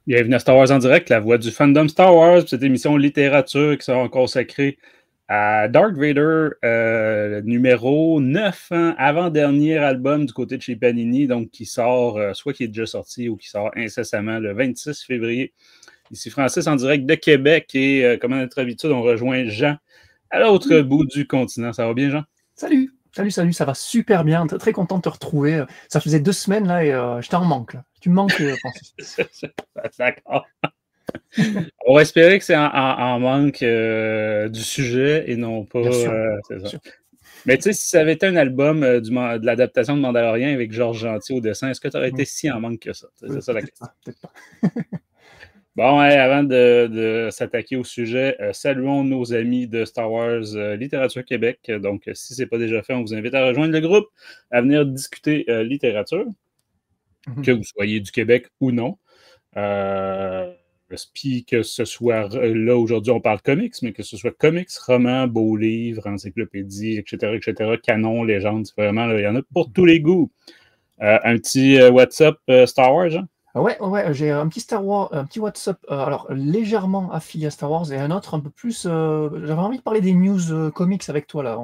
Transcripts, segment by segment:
Bienvenue à Star Wars en direct, la voix du fandom Star Wars, cette émission littérature qui sera consacrée à Darth Vader, numéro 9, hein, avant-dernier album du côté de chez Panini, donc qui sort, soit qui est déjà sorti ou qui sort incessamment le 26 février. Ici Francis en direct de Québec et comme à notre habitude, on rejoint Jean à l'autre bout du continent. Ça va bien, Jean? Salut, ça va super bien, très content de te retrouver. Ça faisait 2 semaines là et j'étais en manque là. Tu me manques, Francis. D'accord. On va espérer que c'est en manque du sujet et non pas... Bien sûr, c'est ça. sûr. Mais tu sais, si ça avait été un album de l'adaptation de Mandalorian avec Georges Gentil au dessin, est-ce que tu aurais été si en manque que ça? C'est ça la question. Peut-être pas. Bon, ouais, avant de s'attaquer au sujet, saluons nos amis de Star Wars Littérature Québec. Donc, si ce n'est pas déjà fait, on vous invite à rejoindre le groupe, à venir discuter littérature, que vous soyez du Québec ou non. Puis que ce soit, là aujourd'hui on parle comics, mais que ce soit comics, romans, beaux livres, encyclopédies, etc., canon, légende, vraiment, il y en a pour tous les goûts. Un petit WhatsApp Star Wars, Jean? Ouais, j'ai un petit Star Wars, un petit WhatsApp, alors légèrement affilié à Star Wars et un autre un peu plus. J'avais envie de parler des news comics avec toi là.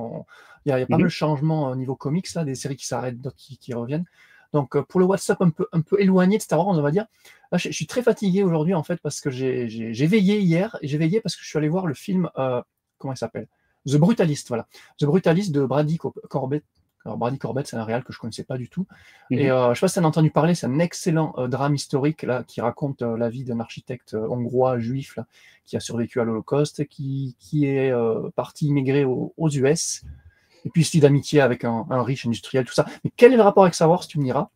Il y a pas mal de changements au niveau comics là, des séries qui s'arrêtent, d'autres qui reviennent. Donc pour le WhatsApp un peu éloigné de Star Wars, on va dire. Là, je suis très fatigué aujourd'hui en fait parce que j'ai veillé hier et j'ai veillé parce que je suis allé voir le film, comment il s'appelle? The Brutalist, voilà. The Brutalist de Brady Corbett. Alors Brady Corbett, c'est un réal que je connaissais pas du tout. Et je sais pas si tu as entendu parler, c'est un excellent drame historique là, qui raconte la vie d'un architecte hongrois juif là, qui a survécu à l'Holocauste, qui est parti immigrer aux US, et puis il se lie d'amitié avec un riche industriel, tout ça. Mais quel est le rapport avec Star Wars, tu me diras?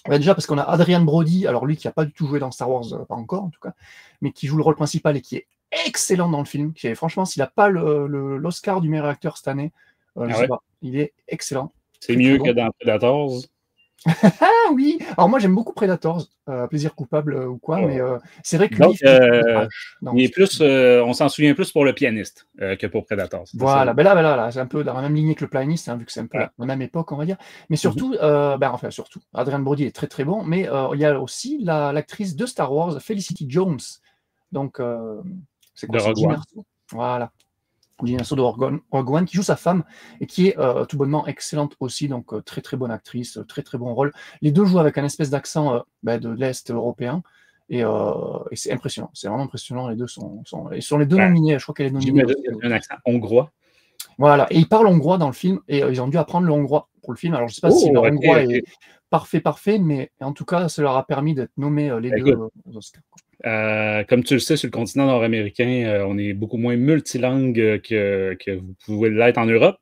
Déjà parce qu'on a Adrian Brody, alors lui qui n'a pas du tout joué dans Star Wars, pas encore en tout cas, mais qui joue le rôle principal et qui est excellent dans le film. Franchement, s'il n'a pas l'Oscar du meilleur acteur cette année, je sais pas, il est excellent. C'est mieux que dans Predators. Ah oui! Alors moi j'aime beaucoup Predators, plaisir coupable ou quoi, mais c'est vrai que lui, il est plus, on s'en souvient plus pour le pianiste que pour Predators. Voilà, ben là, c'est un peu dans la même lignée que le pianiste, hein, vu que c'est un peu la même époque, on va dire. Mais surtout, surtout, Adrian Brody est très très bon, mais il y a aussi l'actrice de Star Wars, Felicity Jones. Donc, c'est quoi? C'est Jyn Erso. Voilà. Jyn Erso de Rogue One, qui joue sa femme et qui est tout bonnement excellente aussi, donc très très bonne actrice, très très bon rôle. Les deux jouent avec un espèce d'accent de l'Est européen et c'est impressionnant, c'est vraiment impressionnant. Les deux sont les deux nominés, je crois qu'elle est nominée. J'imagine un accent hongrois. Voilà, et ils parlent hongrois dans le film et ils ont dû apprendre le hongrois pour le film. Alors je sais pas si leur hongrois est parfait, mais en tout cas, ça leur a permis d'être nommés les deux aux Oscars. Comme tu le sais, sur le continent nord-américain, on est beaucoup moins multilingue que vous pouvez l'être en Europe.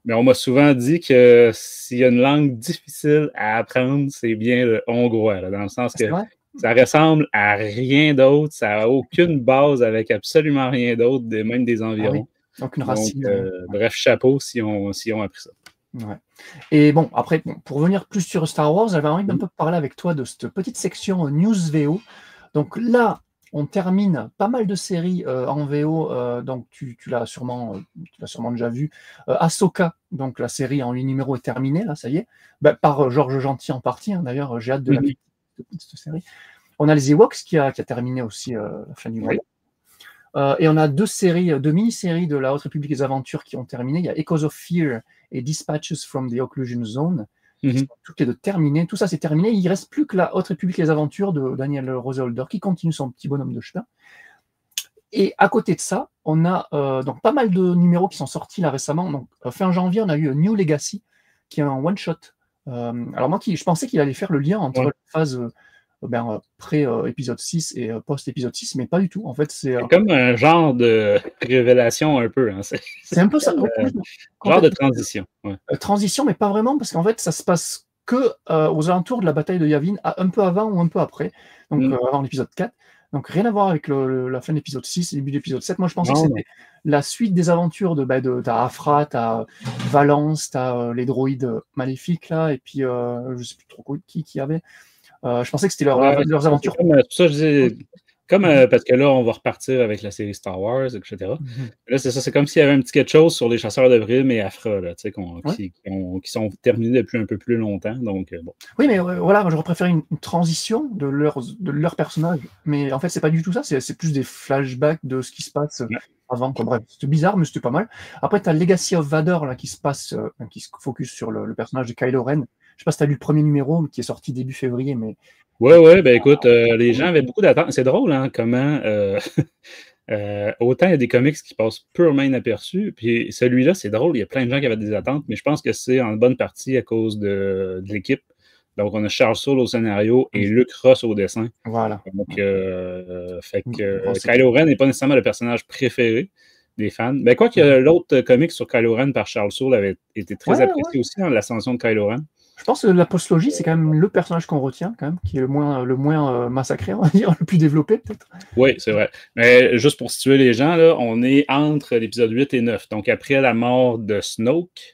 Mais on m'a souvent dit que s'il y a une langue difficile à apprendre, c'est bien le hongrois, là, dans le sens que ça ressemble à rien d'autre, ça n'a aucune base avec absolument rien d'autre, même des environs. Aucune racine. Bref, chapeau si on appris ça. Ouais. Et bon, après, pour revenir plus sur Star Wars, j'avais envie d'un peu parler avec toi de cette petite section News VO. Donc là, on termine pas mal de séries en VO, donc tu l'as sûrement déjà vu. Ahsoka, donc la série en 8 numéros est terminée, là, ça y est, par Georges Gentil en partie, hein, d'ailleurs, j'ai hâte de la cette série. On a les Ewoks qui a terminé aussi la fin du mois. Et on a deux mini-séries de la Haute République des Aventures qui ont terminé. Il y a Echoes of Fear et Dispatches from the Occlusion Zone, qui sont toutes les deux terminées. Tout ça, c'est terminé. Il ne reste plus que la Haute République des Aventures de Daniel Roseholder qui continue son petit bonhomme de chemin. Et à côté de ça, on a donc pas mal de numéros qui sont sortis là récemment. Donc, fin janvier, on a eu New Legacy, qui est un one-shot. Alors moi, je pensais qu'il allait faire le lien entre la phase pré-épisode 6 et post-épisode 6, mais pas du tout. En fait, c'est comme un genre de révélation un peu. Hein. C'est un peu ça. Genre de transition. Transition, mais pas vraiment, parce qu'en fait, ça se passe que aux alentours de la bataille de Yavin, un peu avant ou un peu après, donc avant l'épisode 4. Donc rien à voir avec la fin de l'épisode 6 et le début de l'épisode 7. Moi, je pensais que c'était la suite des aventures t'as Afra, t'as Valence, t'as les droïdes maléfiques, là, et puis je sais plus trop qui y avait. Je pensais que c'était leurs aventures. Comme ça, je disais, Comme parce que là, on va repartir avec la série Star Wars, etc. Mhm. Là, c'est ça, c'est comme s'il y avait un petit quelque chose sur les chasseurs de primes et Afra, là, Ouais. qui sont terminés depuis un peu plus longtemps. Donc, bon. Oui, mais voilà, moi, j'aurais préféré une transition de leur personnage. Mais en fait, c'est pas du tout ça. C'est plus des flashbacks de ce qui se passe Ouais. avant. Quoi. Bref, c'était bizarre, mais c'était pas mal. Après, tu as Legacy of Vador là, qui se focus sur le personnage de Kylo Ren. Je sais pas si tu as lu le premier numéro qui est sorti début février, mais. Ouais, ben écoute, les gens avaient beaucoup d'attentes. C'est drôle, hein, comment. Autant il y a des comics qui passent purement inaperçus, puis celui-là, c'est drôle, il y a plein de gens qui avaient des attentes, mais je pense que c'est en bonne partie à cause de l'équipe. Donc, on a Charles Soule au scénario et Luc Ross au dessin. Voilà. Donc, fait que Kylo Ren n'est pas nécessairement le personnage préféré des fans. Ben, quoi que l'autre comic sur Kylo Ren par Charles Soule avait été très apprécié aussi, hein, l'ascension de Kylo Ren. Je pense que la postlogie, c'est quand même le personnage qu'on retient, quand même, qui est le moins massacré, on va dire, le plus développé, peut-être. Oui, c'est vrai. Mais juste pour situer les gens, là, on est entre l'épisode 8 et 9, donc après la mort de Snoke.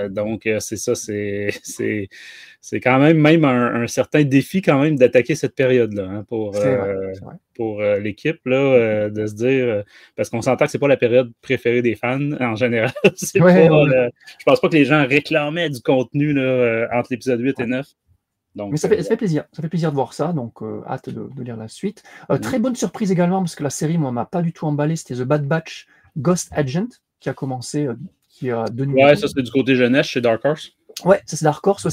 Donc, c'est ça, c'est quand même un certain défi quand même d'attaquer cette période-là hein, pour l'équipe, là, de se dire, parce qu'on s'entend que c'est pas la période préférée des fans en général. Je pense pas que les gens réclamaient du contenu là, entre l'épisode 8 et 9. Donc, mais ça fait plaisir. Ça fait plaisir de voir ça, donc hâte de lire la suite. Très bonne surprise également, parce que la série, moi, m'a pas du tout emballé. C'était The Bad Batch Ghost Agent, qui a commencé, qui a 2 numéros. Ouais, ça, c'est du côté jeunesse chez Dark Horse. Ouais, ça, c'est Dark Horse.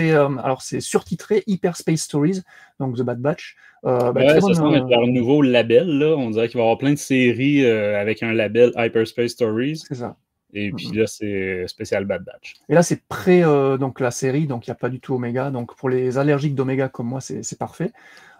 Alors, c'est surtitré Hyper Space Stories, donc The Bad Batch. Ouais, ça semble être leur nouveau label, là. On dirait qu'il va y avoir plein de séries avec un label Hyperspace Stories. C'est ça. Et puis là, c'est spécial Bad Batch. Et là, c'est donc la série, donc il n'y a pas du tout Omega. Donc pour les allergiques d'Omega comme moi, c'est parfait.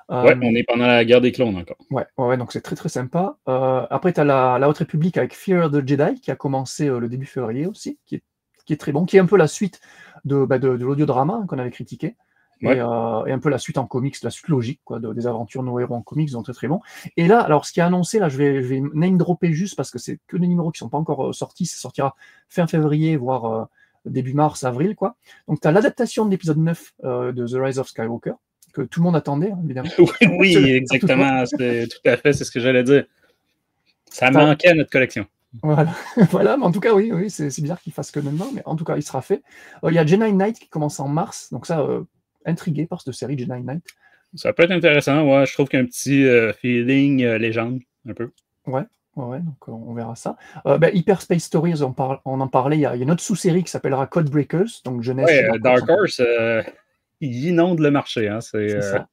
Ouais, on est pendant la guerre des clones encore. Ouais, donc c'est très très sympa. Après, tu as la Haute République avec Fear the Jedi qui a commencé le début février aussi, qui est très bon, qui est un peu la suite de l'audiodrama qu'on avait critiqué. Et un peu la suite en comics, la suite logique quoi, des aventures de nos héros en comics, donc très très bon. Et là, alors ce qui est annoncé, là, je vais name dropper juste parce que c'est que des numéros qui sont pas encore sortis, ça sortira fin février, voire début mars, avril, quoi. Donc tu as l'adaptation de l'épisode 9 de The Rise of Skywalker, que tout le monde attendait, hein, évidemment. Oui, exactement, tout à fait, c'est ce que j'allais dire. Ça manquait à notre collection. Voilà, mais en tout cas, oui, c'est bizarre qu'il fasse que maintenant, mais en tout cas, il sera fait. Il y a Jedi Knight qui commence en mars, donc ça, intrigué par cette série Jedi Knight. Ça peut être intéressant, ouais. Je trouve qu'il y a un petit feeling légende, un peu. Ouais, donc on verra ça. Hyper Space Stories, on en parlait, il y a une autre sous-série qui s'appellera Code Breakers, donc jeunesse. Ouais, Dark Horse, ils inondent le marché. Hein, c'est ça.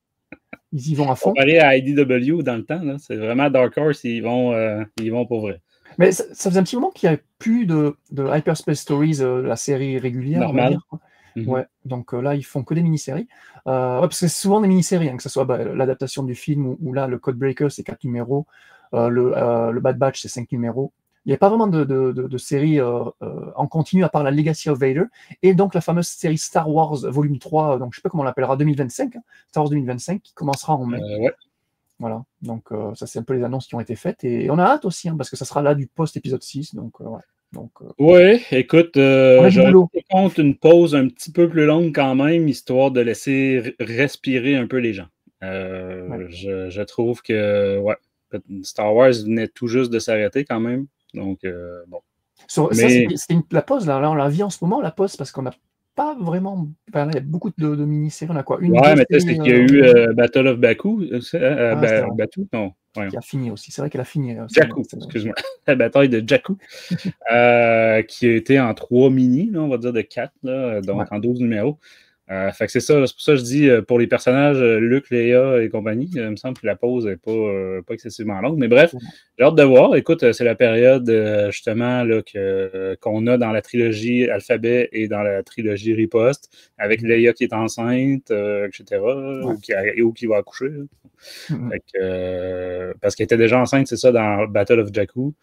Ils y vont à fond. Comparé à IDW dans le temps, c'est vraiment Dark Horse, ils vont pour vrai. Mais ça faisait un petit moment qu'il n'y avait plus de Hyperspace Stories, la série régulière, normal. On va dire, quoi. Ouais, donc là, ils font que des mini-séries. Parce que c'est souvent des mini-séries, hein, que ce soit l'adaptation du film ou là, le Codebreaker, c'est 4 numéros. Le Bad Batch, c'est 5 numéros. Il n'y a pas vraiment de série en continu à part la Legacy of Vader. Et donc la fameuse série Star Wars Volume 3, donc je ne sais pas comment on l'appellera, 2025, hein, Star Wars 2025, qui commencera en mai. Voilà, donc ça c'est un peu les annonces qui ont été faites. Et on a hâte aussi, hein, parce que ça sera là du post-épisode 6. Oui, écoute, je compte une pause un petit peu plus longue quand même, histoire de laisser respirer un peu les gens. Je trouve que Star Wars venait tout juste de s'arrêter quand même. Donc, bon. C'était la pause, là, on la vit en ce moment, la pause, parce qu'on n'a pas vraiment. Enfin, là, il y a beaucoup de mini-séries. On a quoi? Mais tu sais, c'est qu'il y a eu Battle of Baku. Batuu, non. Qui a fini aussi. C'est vrai qu'elle a fini. Jakku, excuse-moi. La bataille de Jakku, qui a été en 3 mini, là, on va dire de 4, là, donc en 12 numéros. Fait que c'est ça, c'est pour ça que je dis pour les personnages Luke, Leia et compagnie, il me semble que la pause n'est pas excessivement longue. Mais bref, j'ai hâte de voir. Écoute, c'est la période justement là, qu'on a dans la trilogie Alphabet et dans la trilogie Riposte, avec Leia qui est enceinte, etc., ou qui va accoucher. Fait que, parce qu'elle était déjà enceinte, c'est ça, dans Battle of Jakku.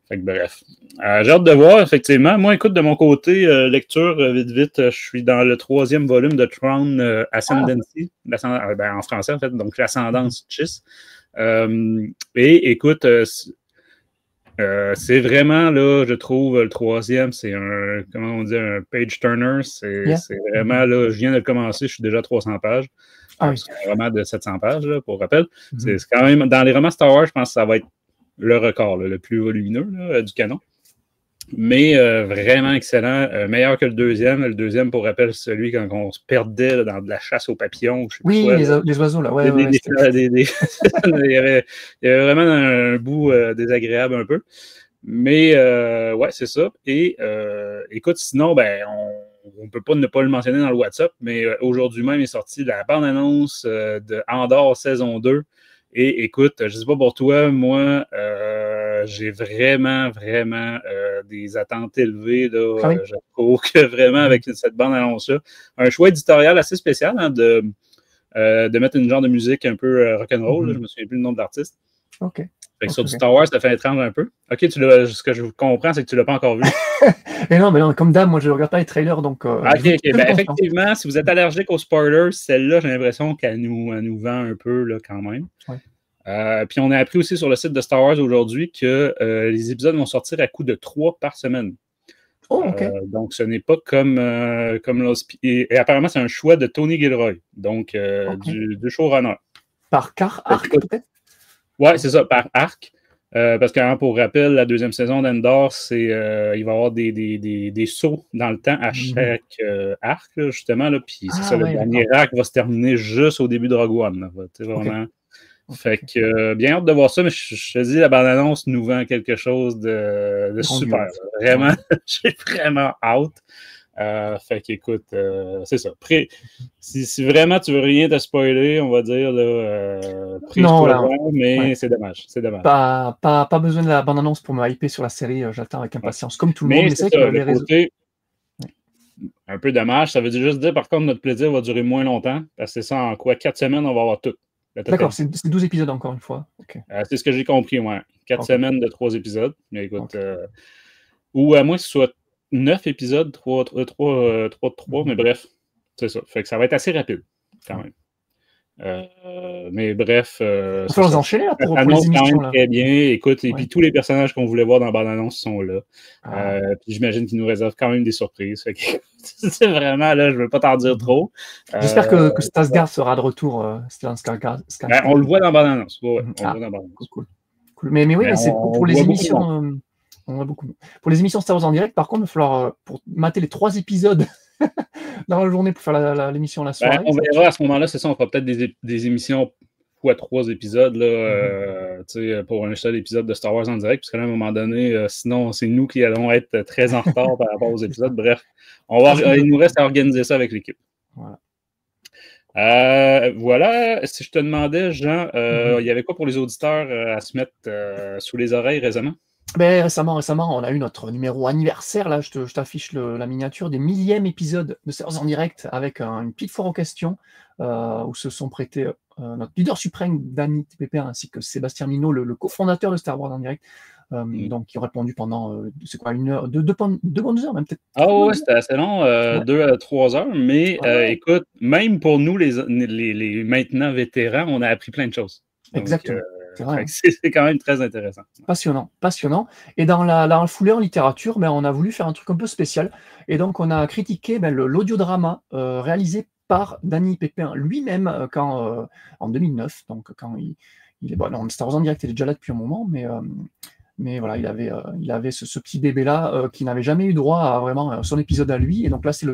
Fait que bref. J'ai hâte de voir, effectivement. Moi, écoute, de mon côté, lecture, vite, je suis dans le 3e volume de Tron Ascendancy, en français, en fait, donc l'Ascendance Chiss. Et écoute, C'est vraiment, là, je trouve, le troisième, c'est un page turner. C'est vraiment, là, je viens de le commencer, je suis déjà à 300 pages. C'est un roman de 700 pages, là, pour rappel. C'est quand même, dans les romans Star Wars, je pense que ça va être le record, là, le plus volumineux là, du canon. Mais vraiment excellent. Meilleur que le deuxième. Le deuxième, pour rappel, celui quand on se perdait là, dans de la chasse aux papillons. Les oiseaux, là. Il y avait vraiment un bout désagréable un peu. Mais ouais, c'est ça. Et écoute, sinon, on ne peut pas ne pas le mentionner dans le WhatsApp, mais aujourd'hui même est sortie la bande-annonce de Andor saison 2. Et écoute, je ne sais pas pour toi, moi, j'ai vraiment des attentes élevées. Là, je trouve que vraiment, avec cette bande-annonce-là, un choix éditorial assez spécial de mettre une genre de musique un peu rock'n'roll. Je ne me souviens plus le nom de l'artiste. OK. Sur du Star Wars, ça fait étrange un peu. OK, ce que je comprends, c'est que tu ne l'as pas encore vu. mais non, comme d'hab, moi, je ne regarde pas les trailers. Donc, effectivement, si vous êtes allergique aux spoilers, celle-là, j'ai l'impression qu'elle nous vend un peu là, quand même. Ouais. Puis on a appris aussi sur le site de Star Wars aujourd'hui que les épisodes vont sortir à coup de 3 par semaine. Oh, OK. Donc, ce n'est pas comme et apparemment, c'est un choix de Tony Gilroy, donc du showrunner. Par arc, peut-être? Oui, c'est ça, par arc. Parce que, pour rappel, la deuxième saison d'Endor, il va y avoir des sauts dans le temps à chaque arc, là, justement. Là, puis c'est ça, le dernier arc va se terminer juste au début de Rogue One. Là, vraiment. Fait que, bien hâte de voir ça, mais je te dis, la bande-annonce nous vend quelque chose de super. Vraiment, j'ai vraiment hâte. Fait qu'écoute, c'est ça. Si vraiment tu veux rien te spoiler, on va dire, mais c'est dommage. Pas besoin de la bande-annonce pour me hyper sur la série, j'attends avec impatience, comme tout le monde. Mais c'est ça, le côté un peu dommage, ça veut juste dire, par contre, notre plaisir va durer moins longtemps, parce que c'est ça, en 4 semaines, on va avoir tout. D'accord, c'est 12 épisodes encore une fois. Okay. C'est ce que j'ai compris, ouais. 4 semaines de 3 épisodes. Mais écoute, ou à moins que ce soit 9 épisodes, 3 de 3, mais bref, c'est ça. Fait que ça va être assez rapide, quand même. Mais bref. Il faut les enchaîner là, pour les émissions. Quand même très bien. Écoute, et puis tous les personnages qu'on voulait voir dans la bande-annonce sont là. Puis j'imagine qu'ils nous réservent quand même des surprises. Fait que c'est vraiment, là, je ne veux pas t'en dire trop. J'espère que Skarsgård sera de retour, Stellan Skarsgård. On le voit dans la bande-annonce. Ouais, on le voit dans la bande-annonce. Cool. Mais oui, mais c'est pour les émissions. On a beaucoup. Pour les émissions Star Wars en direct, par contre, il va falloir pour mater les 3 épisodes dans la journée pour faire l'émission la soirée. On verra à ce moment-là, c'est ça, on fera peut-être des émissions fois 3 épisodes là, pour un seul épisode de Star Wars en direct, parce qu'à un moment donné, sinon, c'est nous qui allons être très en retard par rapport aux épisodes. Bref, il nous reste à organiser ça avec l'équipe. Voilà, si je te demandais, Jean, il y avait quoi pour les auditeurs à se mettre sous les oreilles récemment? Récemment, on a eu notre numéro anniversaire. Là, je t'affiche la miniature des 1000e épisode de Star Wars en direct avec une petite foire aux questions où se sont prêtés notre leader suprême, Danny TPP, ainsi que Sébastien Minot, le cofondateur de Star Wars en direct. Donc, qui ont répondu pendant, c'est quoi, 1 heure, 2 bonnes heures, même peut-être. Ah ouais, c'était assez long, 2 à 3 heures, mais écoute, même pour nous, les maintenant vétérans, on a appris plein de choses. Donc, exactement. C'est quand même très intéressant. Passionnant. Et dans la foulée en littérature, on a voulu faire un truc un peu spécial. Et donc, on a critiqué l'audiodrama réalisé par Danny Pépin lui-même en 2009. Donc, quand il est bon, Star Wars en direct, il est déjà là depuis un moment, mais voilà, il avait ce petit bébé-là qui n'avait jamais eu droit à vraiment son épisode à lui. Et donc là, c'est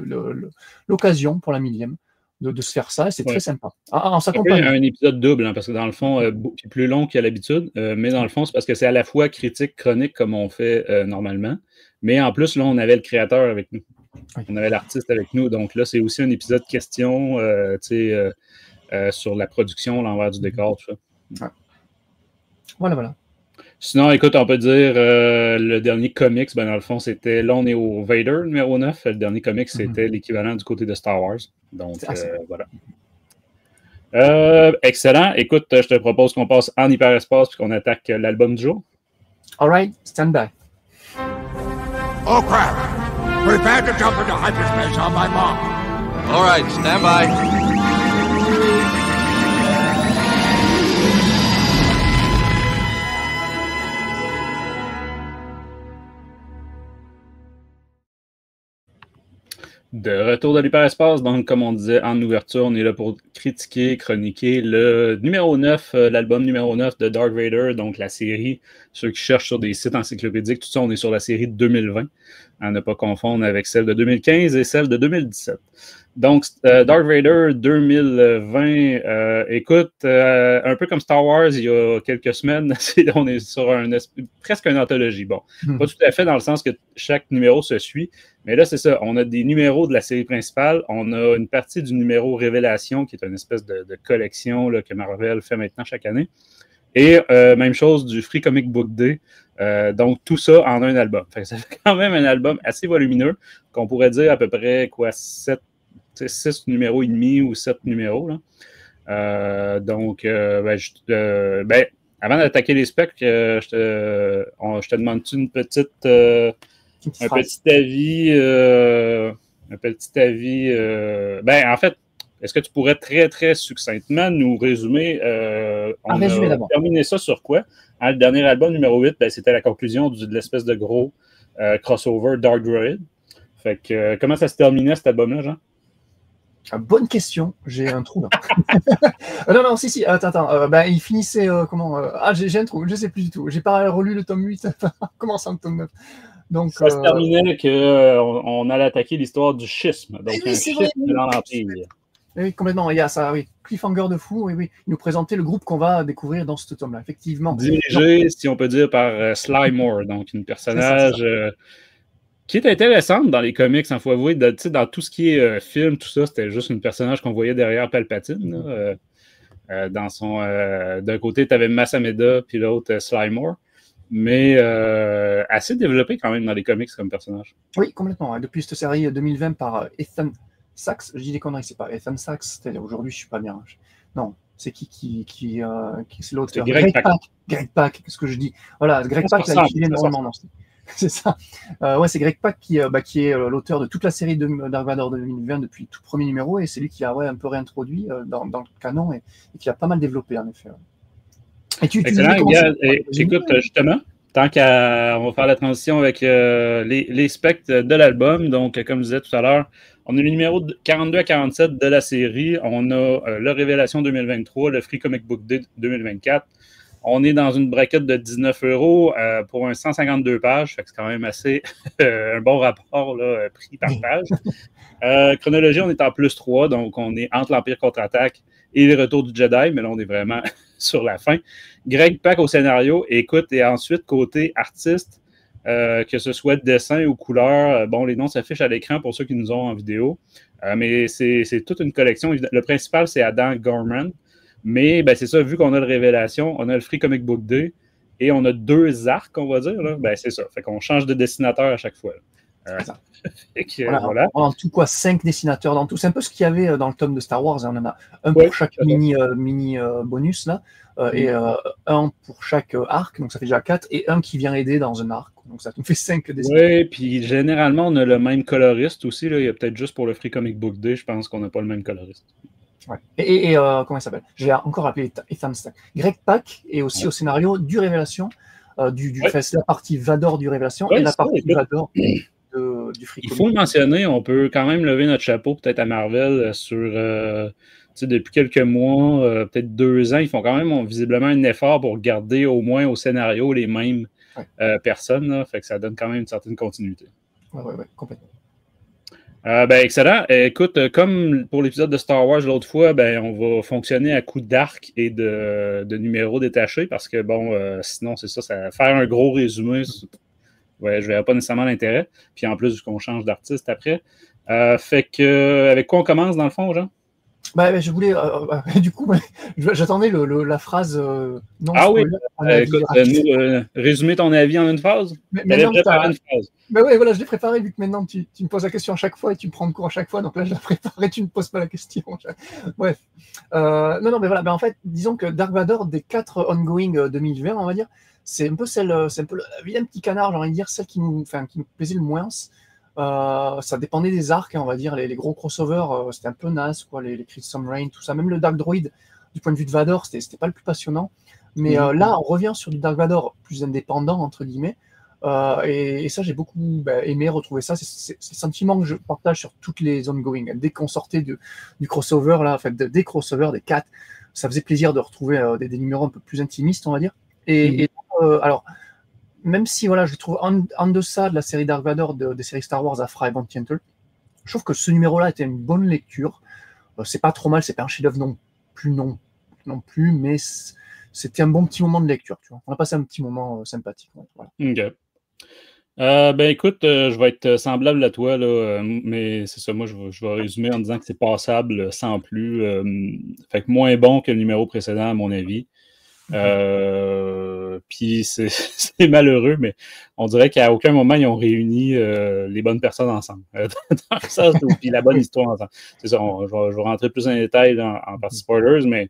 l'occasion pour la 1000e. De se faire ça, c'est très sympa. On s'accompagne. Un épisode double, parce que dans le fond, c'est plus long qu'à l'habitude, mais dans le fond, c'est parce que c'est à la fois critique, chronique, comme on fait normalement, mais en plus, là, on avait le créateur avec nous. On avait l'artiste avec nous, donc là, c'est aussi un épisode question, sur la production, l'envers du décor, tout ça. Voilà. Sinon, écoute, on peut dire le dernier comics, dans le fond, c'était. Là, on est au Vader numéro 9. Le dernier comics, c'était l'équivalent du côté de Star Wars. Donc, voilà. Excellent. Écoute, je te propose qu'on passe en hyperespace puis qu'on attaque l'album du jour. All right, stand by. Oh crap! Prepare to jump into hyperspace on my mark. All right, stand by. De retour de l'hyperespace, donc comme on disait en ouverture, on est là pour critiquer, chroniquer le numéro 9, l'album numéro 9 de Darth Vader, donc la série, ceux qui cherchent sur des sites encyclopédiques, tout ça, on est sur la série de 2020, à ne pas confondre avec celle de 2015 et celle de 2017. Donc, Darth Vader 2020, écoute, un peu comme Star Wars il y a quelques semaines, on est sur presque une anthologie. Bon, pas tout à fait dans le sens que chaque numéro se suit, mais là, c'est ça. On a des numéros de la série principale, on a une partie du numéro Révélation, qui est une espèce de collection là, que Marvel fait maintenant chaque année, et même chose du Free Comic Book Day. Donc, tout ça en un album. Fait que ça fait quand même un album assez volumineux, qu'on pourrait dire à peu près, 6 numéros et demi ou 7 numéros. Là. Donc, avant d'attaquer les specs, je te demande-tu un petit avis? En fait, est-ce que tu pourrais très, très succinctement nous résumer? On a terminé ça sur quoi? Le dernier album, numéro 8, c'était la conclusion de l'espèce de gros crossover Dark Droid. Fait que, comment ça se terminait cet album-là, Jean? Bonne question, j'ai un trou là. non, si, attends. Il finissait comment j'ai un trou, je sais plus du tout. J'ai pas relu le tome 8, comment ça, le tome 9. Donc, ça se terminait qu'on allait attaquer l'histoire du schisme. Donc, un schisme dans l'Empire. Oui, complètement. Il y a ça, oui. Cliffhanger de fou, oui. Il nous présentait le groupe qu'on va découvrir dans ce tome-là, effectivement. Dirigé, si on peut dire, par Sly Moore, donc une personnage qui est intéressante dans les comics, il faut avouer. Dans tout ce qui est film, tout ça, c'était juste un personnage qu'on voyait derrière Palpatine. D'un côté, tu avais Mas Amedda, puis l'autre, Sly Moore. Mais assez développé quand même dans les comics comme personnage. Oui, complètement. Depuis cette série 2020 par Ethan Sachs, je dis des conneries, c'est pas Ethan Sachs, aujourd'hui je suis pas bien. Non, c'est qui c'est l'auteur? Greg Pak, qu'est-ce que je dis? Voilà, Greg Pak, il a filé énormément. C'est ça. C'est Greg Pak qui est l'auteur de toute la série de Dark Vador 2020 depuis le tout premier numéro, et c'est lui qui a un peu réintroduit dans le canon et qui a pas mal développé en effet. Excellent. Écoute, justement, tant qu'on va faire la transition avec les specs de l'album, donc comme je disais tout à l'heure, on a le numéro 42 à 47 de la série, on a le Révélation 2023, le Free Comic Book Day 2024. On est dans une braquette de 19 € pour un 152 pages, fait que c'est quand même assez un bon rapport là, prix par page. Chronologie, on est en plus 3, donc on est entre l'Empire contre-attaque et les retours du Jedi, mais là, on est vraiment sur la fin. Greg Pak au scénario, écoute, et ensuite, côté artiste, que ce soit dessin ou couleur, les noms s'affichent à l'écran pour ceux qui nous ont en vidéo, mais c'est toute une collection. Le principal, c'est Adam Gorman, mais c'est ça, vu qu'on a le Révélation, on a le Free Comic Book Day, et on a 2 arcs, on va dire, là, c'est ça. Fait qu'on change de dessinateur à chaque fois. Voilà. En tout, 5 dessinateurs dans tout. C'est un peu ce qu'il y avait dans le tome de Star Wars. On en a un pour chaque mini bonus là, et un pour chaque arc, donc ça fait déjà 4, et un qui vient aider dans un arc. Donc ça nous fait 5 dessinateurs. Oui, puis généralement, on a le même coloriste aussi. Là. Il y a peut-être juste pour le Free Comic Book Day, je pense qu'on n'a pas le même coloriste. Ouais. Et comment il s'appelle? J'ai encore appelé Ethan Stack. Greg Pak est aussi au scénario du Révélation, c'est la partie Vador du Révélation et la partie Vador du Free Comic. Il faut le mentionner, on peut quand même lever notre chapeau peut-être à Marvel sur depuis quelques mois, peut-être 2 ans, ils font quand même visiblement un effort pour garder au moins au scénario les mêmes personnes. Là, fait que ça donne quand même une certaine continuité. Oui, complètement. Excellent. Écoute, comme pour l'épisode de Star Wars l'autre fois, on va fonctionner à coup d'arc et de numéros détachés parce que, sinon, c'est ça faire un gros résumé, je ne verrais pas nécessairement l'intérêt. Puis en plus, qu'on change d'artiste après. Fait que, avec quoi on commence dans le fond, Jean? Je voulais, du coup, j'attendais la phrase non. Ah oui, écoute, résumer ton avis en une phrase. Mais préparé une phrase. Voilà, je l'ai préparé vu que maintenant tu me poses la question à chaque fois et tu me prends le cours à chaque fois. Donc là, je l'ai préparé, tu ne me poses pas la question. Bref. Mais voilà. En fait, disons que Dark Vador des 4 ongoing 2020, on va dire, c'est un peu le vilain petit canard, j'ai envie de dire, celle qui nous plaisait le moins. Ça dépendait des arcs, on va dire, les gros crossovers, c'était un peu naze, quoi, les Crimson Reign, tout ça. Même le Dark Droid, du point de vue de Vador, c'était pas le plus passionnant. Mais là, on revient sur du Dark Vador plus indépendant, entre guillemets, Et ça, j'ai beaucoup aimé retrouver ça. C'est le sentiment que je partage sur toutes les ongoing. Dès qu'on sortait du crossover, là, en fait, des crossovers, des 4, ça faisait plaisir de retrouver des numéros un peu plus intimistes, on va dire. Et alors, même si voilà, je trouve en deçà de la série Dark Vador, des séries Star Wars Aphra et Bounty Hunter, je trouve que ce numéro-là était une bonne lecture. C'est pas trop mal, c'est pas un chef-d'œuvre non plus, mais c'était un bon petit moment de lecture. Tu vois. On a passé un petit moment sympathique. Voilà. OK. Ben écoute, je vais être semblable à toi, là, mais c'est ça, moi je vais résumer en disant que c'est passable sans plus. Fait que moins bon que le numéro précédent, à mon avis. Puis c'est malheureux, mais on dirait qu'à aucun moment ils ont réuni les bonnes personnes ensemble. Dans le sens où, puis la bonne histoire ensemble. C'est ça, je vais rentrer plus en détail en partie spoilers, mais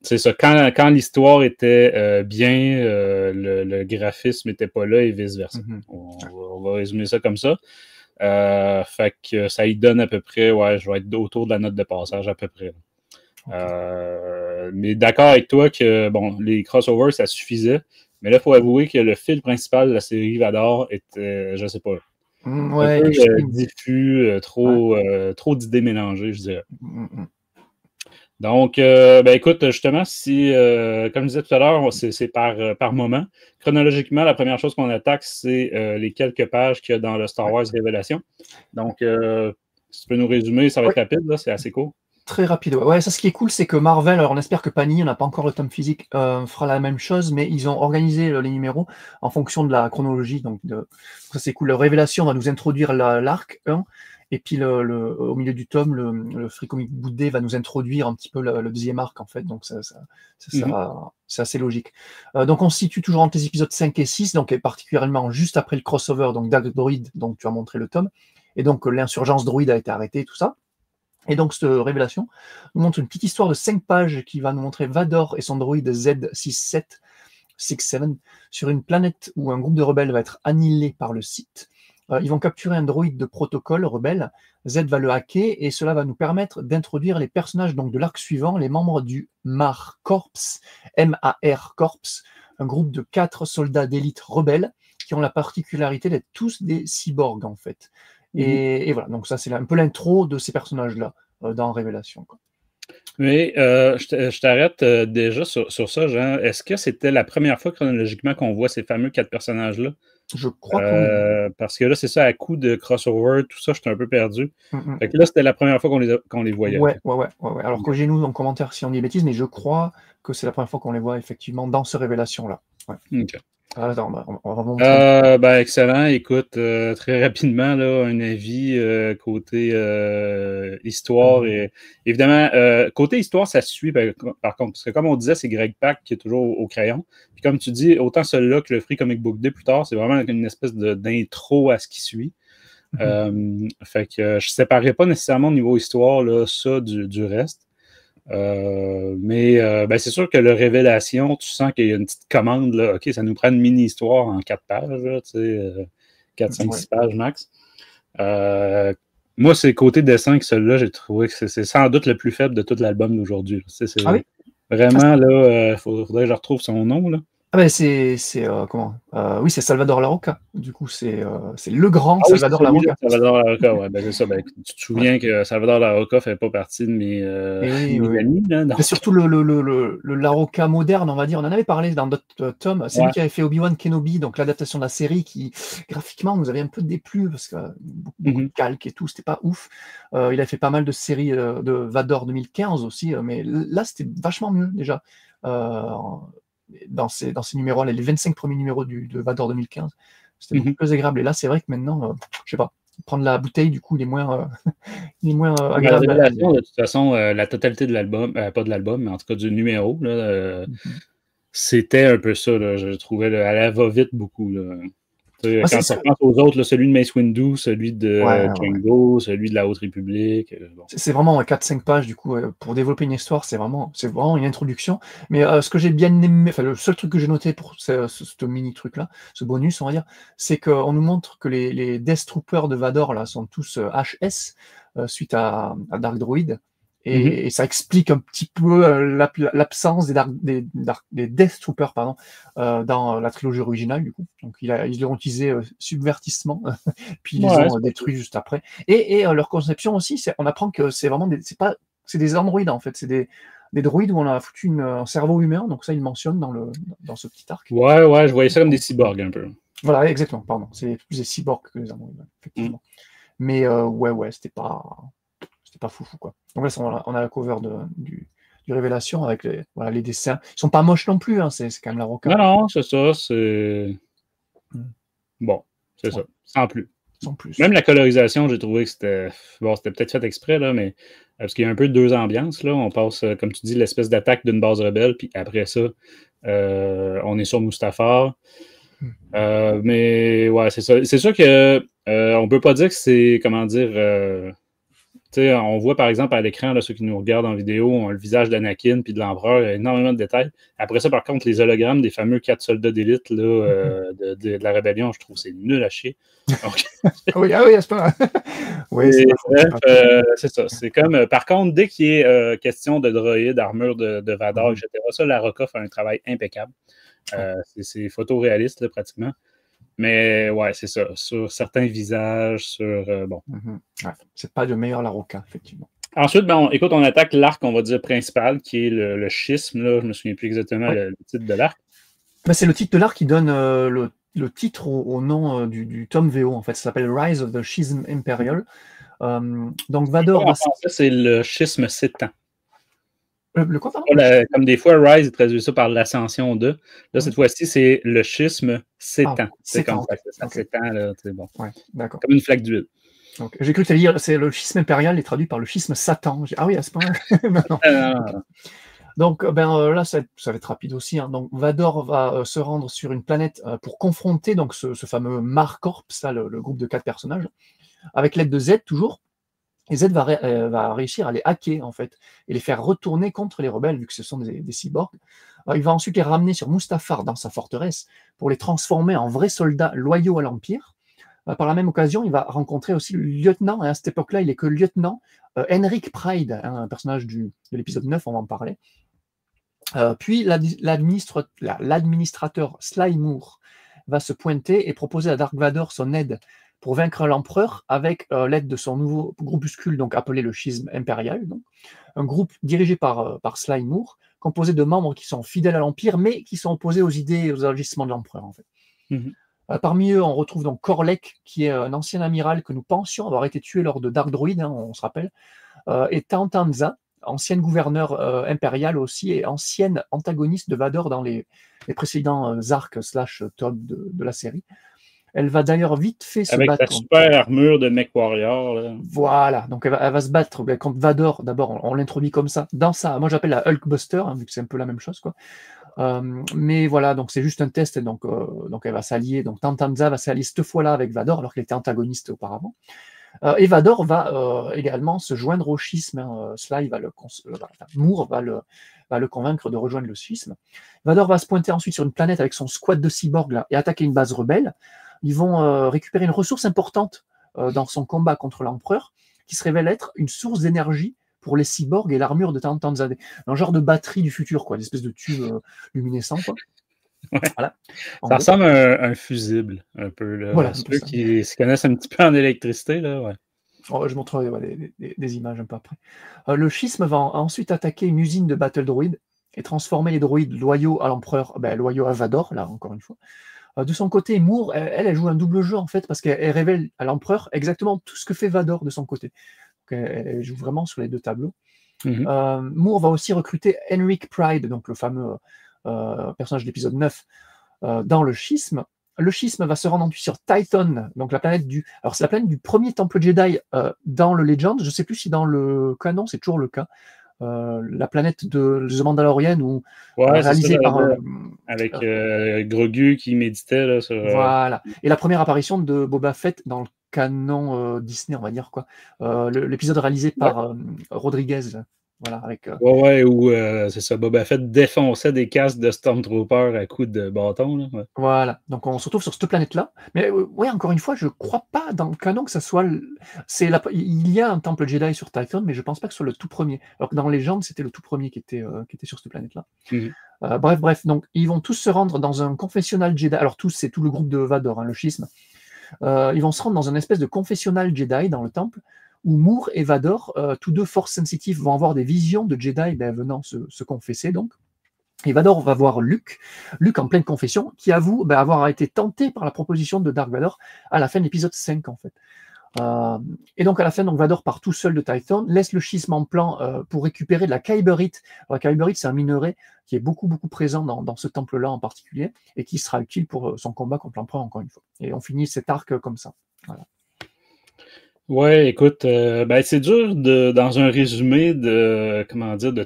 c'est ça, quand l'histoire était bien, le graphisme n'était pas là et vice-versa. On va résumer ça comme ça. Fait que ça y donne à peu près, ouais, je vais être autour de la note de passage à peu près. Mais d'accord avec toi que bon, les crossovers, ça suffisait. Mais là, il faut avouer que le fil principal de la série Vador était, je sais pas, un peu diffus, trop d'idées mélangées, je dirais. Donc, ben écoute, justement, si, comme je disais tout à l'heure, c'est par moment. Chronologiquement, la première chose qu'on attaque, c'est les quelques pages qu'il y a dans le Star Wars Révélation. Donc, si tu peux nous résumer, ça va être rapide, là, c'est assez court. Très rapide, ouais. Ça, ce qui est cool, c'est que Marvel, alors on espère que Panini, on n'a pas encore le tome physique, fera la même chose, mais ils ont organisé les numéros en fonction de la chronologie. Donc, ça, c'est cool. La Révélation va nous introduire l'arc 1, et puis au milieu du tome, le Free Comic Book Day va nous introduire un petit peu le deuxième arc, en fait. Donc, c'est assez logique. Donc, on se situe toujours entre les épisodes 5 et 6, donc particulièrement juste après le crossover, donc Dark Droid, donc tu as montré le tome, et donc l'insurgence droïde a été arrêtée, tout ça. Et donc, cette révélation nous montre une petite histoire de 5 pages qui va nous montrer Vador et son droïde Z67 sur une planète où un groupe de rebelles va être annihilé par le Sith. Ils vont capturer un droïde de protocole rebelle. Z va le hacker et cela va nous permettre d'introduire les personnages donc, de l'arc suivant, les membres du MAR Corps, M-A-R Corps, un groupe de 4 soldats d'élite rebelles qui ont la particularité d'être tous des cyborgs en fait. Et voilà, donc ça c'est un peu l'intro de ces personnages-là dans Révélation. Quoi. Mais je t'arrête déjà sur ça, Jean. Est-ce que c'était la première fois chronologiquement qu'on voit ces fameux 4 personnages-là? Je crois que oui. Parce que là, c'est ça, à coup de crossover, tout ça, j'étais un peu perdu. Fait que là, c'était la première fois qu'on les voyait. Ouais. Alors corrigez-nous en commentaire si on dit bêtises, mais je crois que c'est la première fois qu'on les voit effectivement dans ce Révélation-là. Ouais. OK. Attends, on va montrer. Ben, excellent. Écoute, très rapidement, là, un avis côté histoire. Et évidemment, côté histoire, ça suit. Ben, par contre, parce que comme on disait, c'est Greg Pak qui est toujours au crayon. Puis comme tu dis, autant celui-là que le Free Comic Book Day plus tard, c'est vraiment une espèce d'intro à ce qui suit. Fait que je ne séparerais pas nécessairement au niveau histoire là, ça du reste. Mais ben c'est sûr que le Révélation, tu sens qu'il y a une petite commande, là, OK, ça nous prend une mini-histoire en 4 pages, là, 4, 5, 6 pages max. Moi, c'est côté dessin que celui-là, j'ai trouvé que c'est sans doute le plus faible de tout l'album d'aujourd'hui. Vraiment, là, faudrait que je retrouve son nom, là. Ah ben c'est comment oui, c'est Salvador Larroca. Du coup, c'est le grand Salvador Larroca. Salvador Larroca, ouais, ben c'est ça. Ben, tu te souviens que Salvador Larroca fait pas partie de mes amis. Là, donc. Mais surtout le Larroca moderne, on va dire. On en avait parlé dans d'autres tomes. C'est lui qui avait fait Obi-Wan Kenobi, donc l'adaptation de la série qui, graphiquement, nous avait un peu déplu parce que beaucoup de calques et tout, c'était pas ouf. Il a fait pas mal de séries de Vador 2015 aussi, mais là, c'était vachement mieux déjà. Dans ces numéros, les 25 premiers numéros de Vador 2015, c'était beaucoup plus agréable. Et là, c'est vrai que maintenant, je sais pas, prendre la bouteille, du coup, il est moins agréable. La révélation, de toute façon, la totalité de l'album, pas de l'album, mais en tout cas du numéro, là, c'était un peu ça. Là, je trouvais à la va-vite beaucoup. Là. Quand tu repenses aux autres, là, celui de Mace Windu, celui de Django, celui de la Haute République. Bon. C'est vraiment 4-5 pages, du coup, pour développer une histoire, c'est vraiment une introduction. Mais ce que j'ai bien aimé, enfin, le seul truc que j'ai noté pour ce mini-truc-là, ce bonus, on va dire, c'est qu'on nous montre que les Death Troopers de Vador, là, sont tous HS, suite à Dark Droid. Et ça explique un petit peu l'absence des Death Troopers dans la trilogie originale, du coup. Donc, ils l'ont utilisé subvertissement, puis ils les ont détruits juste après. Et leur conception aussi, on apprend que c'est vraiment c'est des androïdes, en fait. C'est des droïdes où on a foutu un cerveau humain, donc ça, ils mentionnent dans ce petit arc. Ouais, je voyais ça comme des cyborgs, un peu. Voilà, exactement, pardon. C'est plus des cyborgs que des androïdes, effectivement. Mais ouais, c'était pas foufou, quoi. Donc là, on a la cover du Révélation avec les dessins. Ils sont pas moches non plus, hein, c'est quand même la Roca. Non, c'est ça, c'est... Bon, c'est ça, sans plus. Même la colorisation, j'ai trouvé que c'était peut-être fait exprès, là, mais parce qu'il y a un peu deux ambiances, là. On passe, comme tu dis, l'espèce d'attaque d'une base rebelle, puis après ça, on est sur Mustafar. Mais ouais, c'est ça. C'est sûr que on peut pas dire que c'est, comment dire... on voit par exemple à l'écran, ceux qui nous regardent en vidéo, ont le visage d'Anakin puis de l'Empereur, il y a énormément de détails. Après ça, par contre, les hologrammes des fameux 4 soldats d'élite de la rébellion, je trouve que c'est nul à chier. Donc... oui, c'est pas... oui, c'est ça. C'est comme, par contre, dès qu'il est question de droïdes, d'armure de Vador, etc., ça, la Roca fait un travail impeccable. C'est photoréaliste, là, pratiquement. Mais ouais, c'est ça. Sur certains visages, bon. C'est pas le meilleur la Roca, effectivement. Ensuite, écoute, on attaque l'arc, on va dire, principal, qui est le schisme. Là, je me souviens plus exactement le titre de l'arc. C'est le titre de l'arc qui donne le titre au nom du tome VO, en fait. Ça s'appelle Rise of the Schism Imperial. Donc Vador... En français, c'est le schisme s'étend. Le quoi, pardon? Comme des fois, Rise traduit ça par l'ascension de. Là, cette fois-ci, c'est le schisme s'étend. C'est comme ça. Ça s'étend, là. C'est bon. Ouais, d'accord. Comme une flaque d'huile. J'ai cru que tu allais dire c'est le schisme impérial est traduit par le schisme Satan. Ah oui, à ce point-là. Donc, là, ça va être rapide aussi. Hein. Donc, Vador va se rendre sur une planète pour confronter donc, ce fameux Marcorps, le groupe de 4 personnages, avec l'aide de Z toujours. Et Z va réussir à les hacker, en fait, et les faire retourner contre les rebelles, vu que ce sont des cyborgs. Il va ensuite les ramener sur Mustafar, dans sa forteresse, pour les transformer en vrais soldats loyaux à l'Empire. Par la même occasion, il va rencontrer aussi le lieutenant, à cette époque-là, il est que lieutenant, Henrik Pride, un personnage de l'épisode 9, on va en parler. Puis l'administrateur Sly Moore va se pointer et proposer à Dark Vador son aide pour vaincre l'empereur avec l'aide de son nouveau groupuscule, donc appelé le Schisme Impérial, donc, un groupe dirigé par Sly Moore, composé de membres qui sont fidèles à l'Empire, mais qui sont opposés aux idées et aux agissements de l'empereur, en fait. Parmi eux, on retrouve donc Korlek, qui est un ancien amiral que nous pensions avoir été tué lors de Dark Droid, hein, on se rappelle, et Tantanza, ancienne gouverneure impériale aussi, et ancienne antagoniste de Vador dans les précédents arcs / tomes de la série. Elle va d'ailleurs vite fait se battre. Avec la super armure de Mech-Warrior. Là. Voilà, donc elle va se battre contre Vador. D'abord, on l'introduit comme ça. Moi, j'appelle la Hulkbuster, hein, vu que c'est un peu la même chose, quoi. Mais voilà, donc c'est juste un test. Donc elle va s'allier. Donc Tantanza va s'allier cette fois-là avec Vador, alors qu'elle était antagoniste auparavant. Et Vador va également se joindre au schisme. Hein. Sly Moore va le convaincre de rejoindre le schisme. Vador va se pointer ensuite sur une planète avec son squad de cyborgs là, et attaquer une base rebelle. Ils vont récupérer une ressource importante dans son combat contre l'empereur, qui se révèle être une source d'énergie pour les cyborgs et l'armure de Tantanza. Un genre de batterie du futur, quoi, une espèce de tube luminescent, quoi. Ouais. Voilà. Ça ressemble à un fusible, un peu. Là. Voilà, ceux qui se connaissent un petit peu en électricité, là, ouais. Je montrerai des images un peu après. Le schisme va ensuite attaquer une usine de battle droid et transformer les droïdes loyaux à l'empereur, loyaux à Vador, là, encore une fois. De son côté, Moore, elle joue un double jeu, en fait, parce qu'elle révèle à l'empereur exactement tout ce que fait Vador de son côté. Donc, elle joue vraiment sur les deux tableaux. Moore va aussi recruter Henrik Pride, donc le fameux personnage de l'épisode 9, dans le schisme. Le schisme va se rendre ensuite sur Titan, donc la planète alors c'est la planète du premier temple Jedi dans le Legend. Je ne sais plus si dans le canon c'est toujours le cas. La planète de The Mandalorian ou réalisée par avec Grogu qui méditait là, sur, voilà. Et la première apparition de Boba Fett dans le canon Disney, on va dire quoi. L'épisode réalisé par Rodriguez. Voilà, avec, Ouais, où c'est ça, Boba Fett défonçait des casques de Stormtrooper à coups de bâton. Là, ouais. voilà, donc on se retrouve sur cette planète-là. Mais ouais, encore une fois, je crois pas dans le canon que ça soit il y a un temple Jedi sur Tython, mais je pense pas que ce soit le tout premier. Alors que dans Légende, c'était le tout premier qui était sur cette planète-là. Bref, donc ils vont tous se rendre dans un confessionnal Jedi. Alors tous, c'est tout le groupe de Vador, hein, le schisme. Ils vont se rendre dans un espèce de confessionnal Jedi dans le temple, où Moore et Vador, tous deux force sensitifs, vont avoir des visions de Jedi venant se confesser donc. Et Vador va voir Luke en pleine confession, qui avoue avoir été tenté par la proposition de Dark Vador à la fin de l'épisode 5 en fait. Et donc à la fin, donc, Vador part tout seul de Tython, laisse le schisme en plan pour récupérer de la kyberite. La kyberite, c'est un minerai qui est beaucoup présent dans ce temple-là en particulier, et qui sera utile pour son combat contre l'Empereur encore une fois. Et on finit cet arc comme ça. Voilà. Ouais, écoute, c'est dur dans un résumé de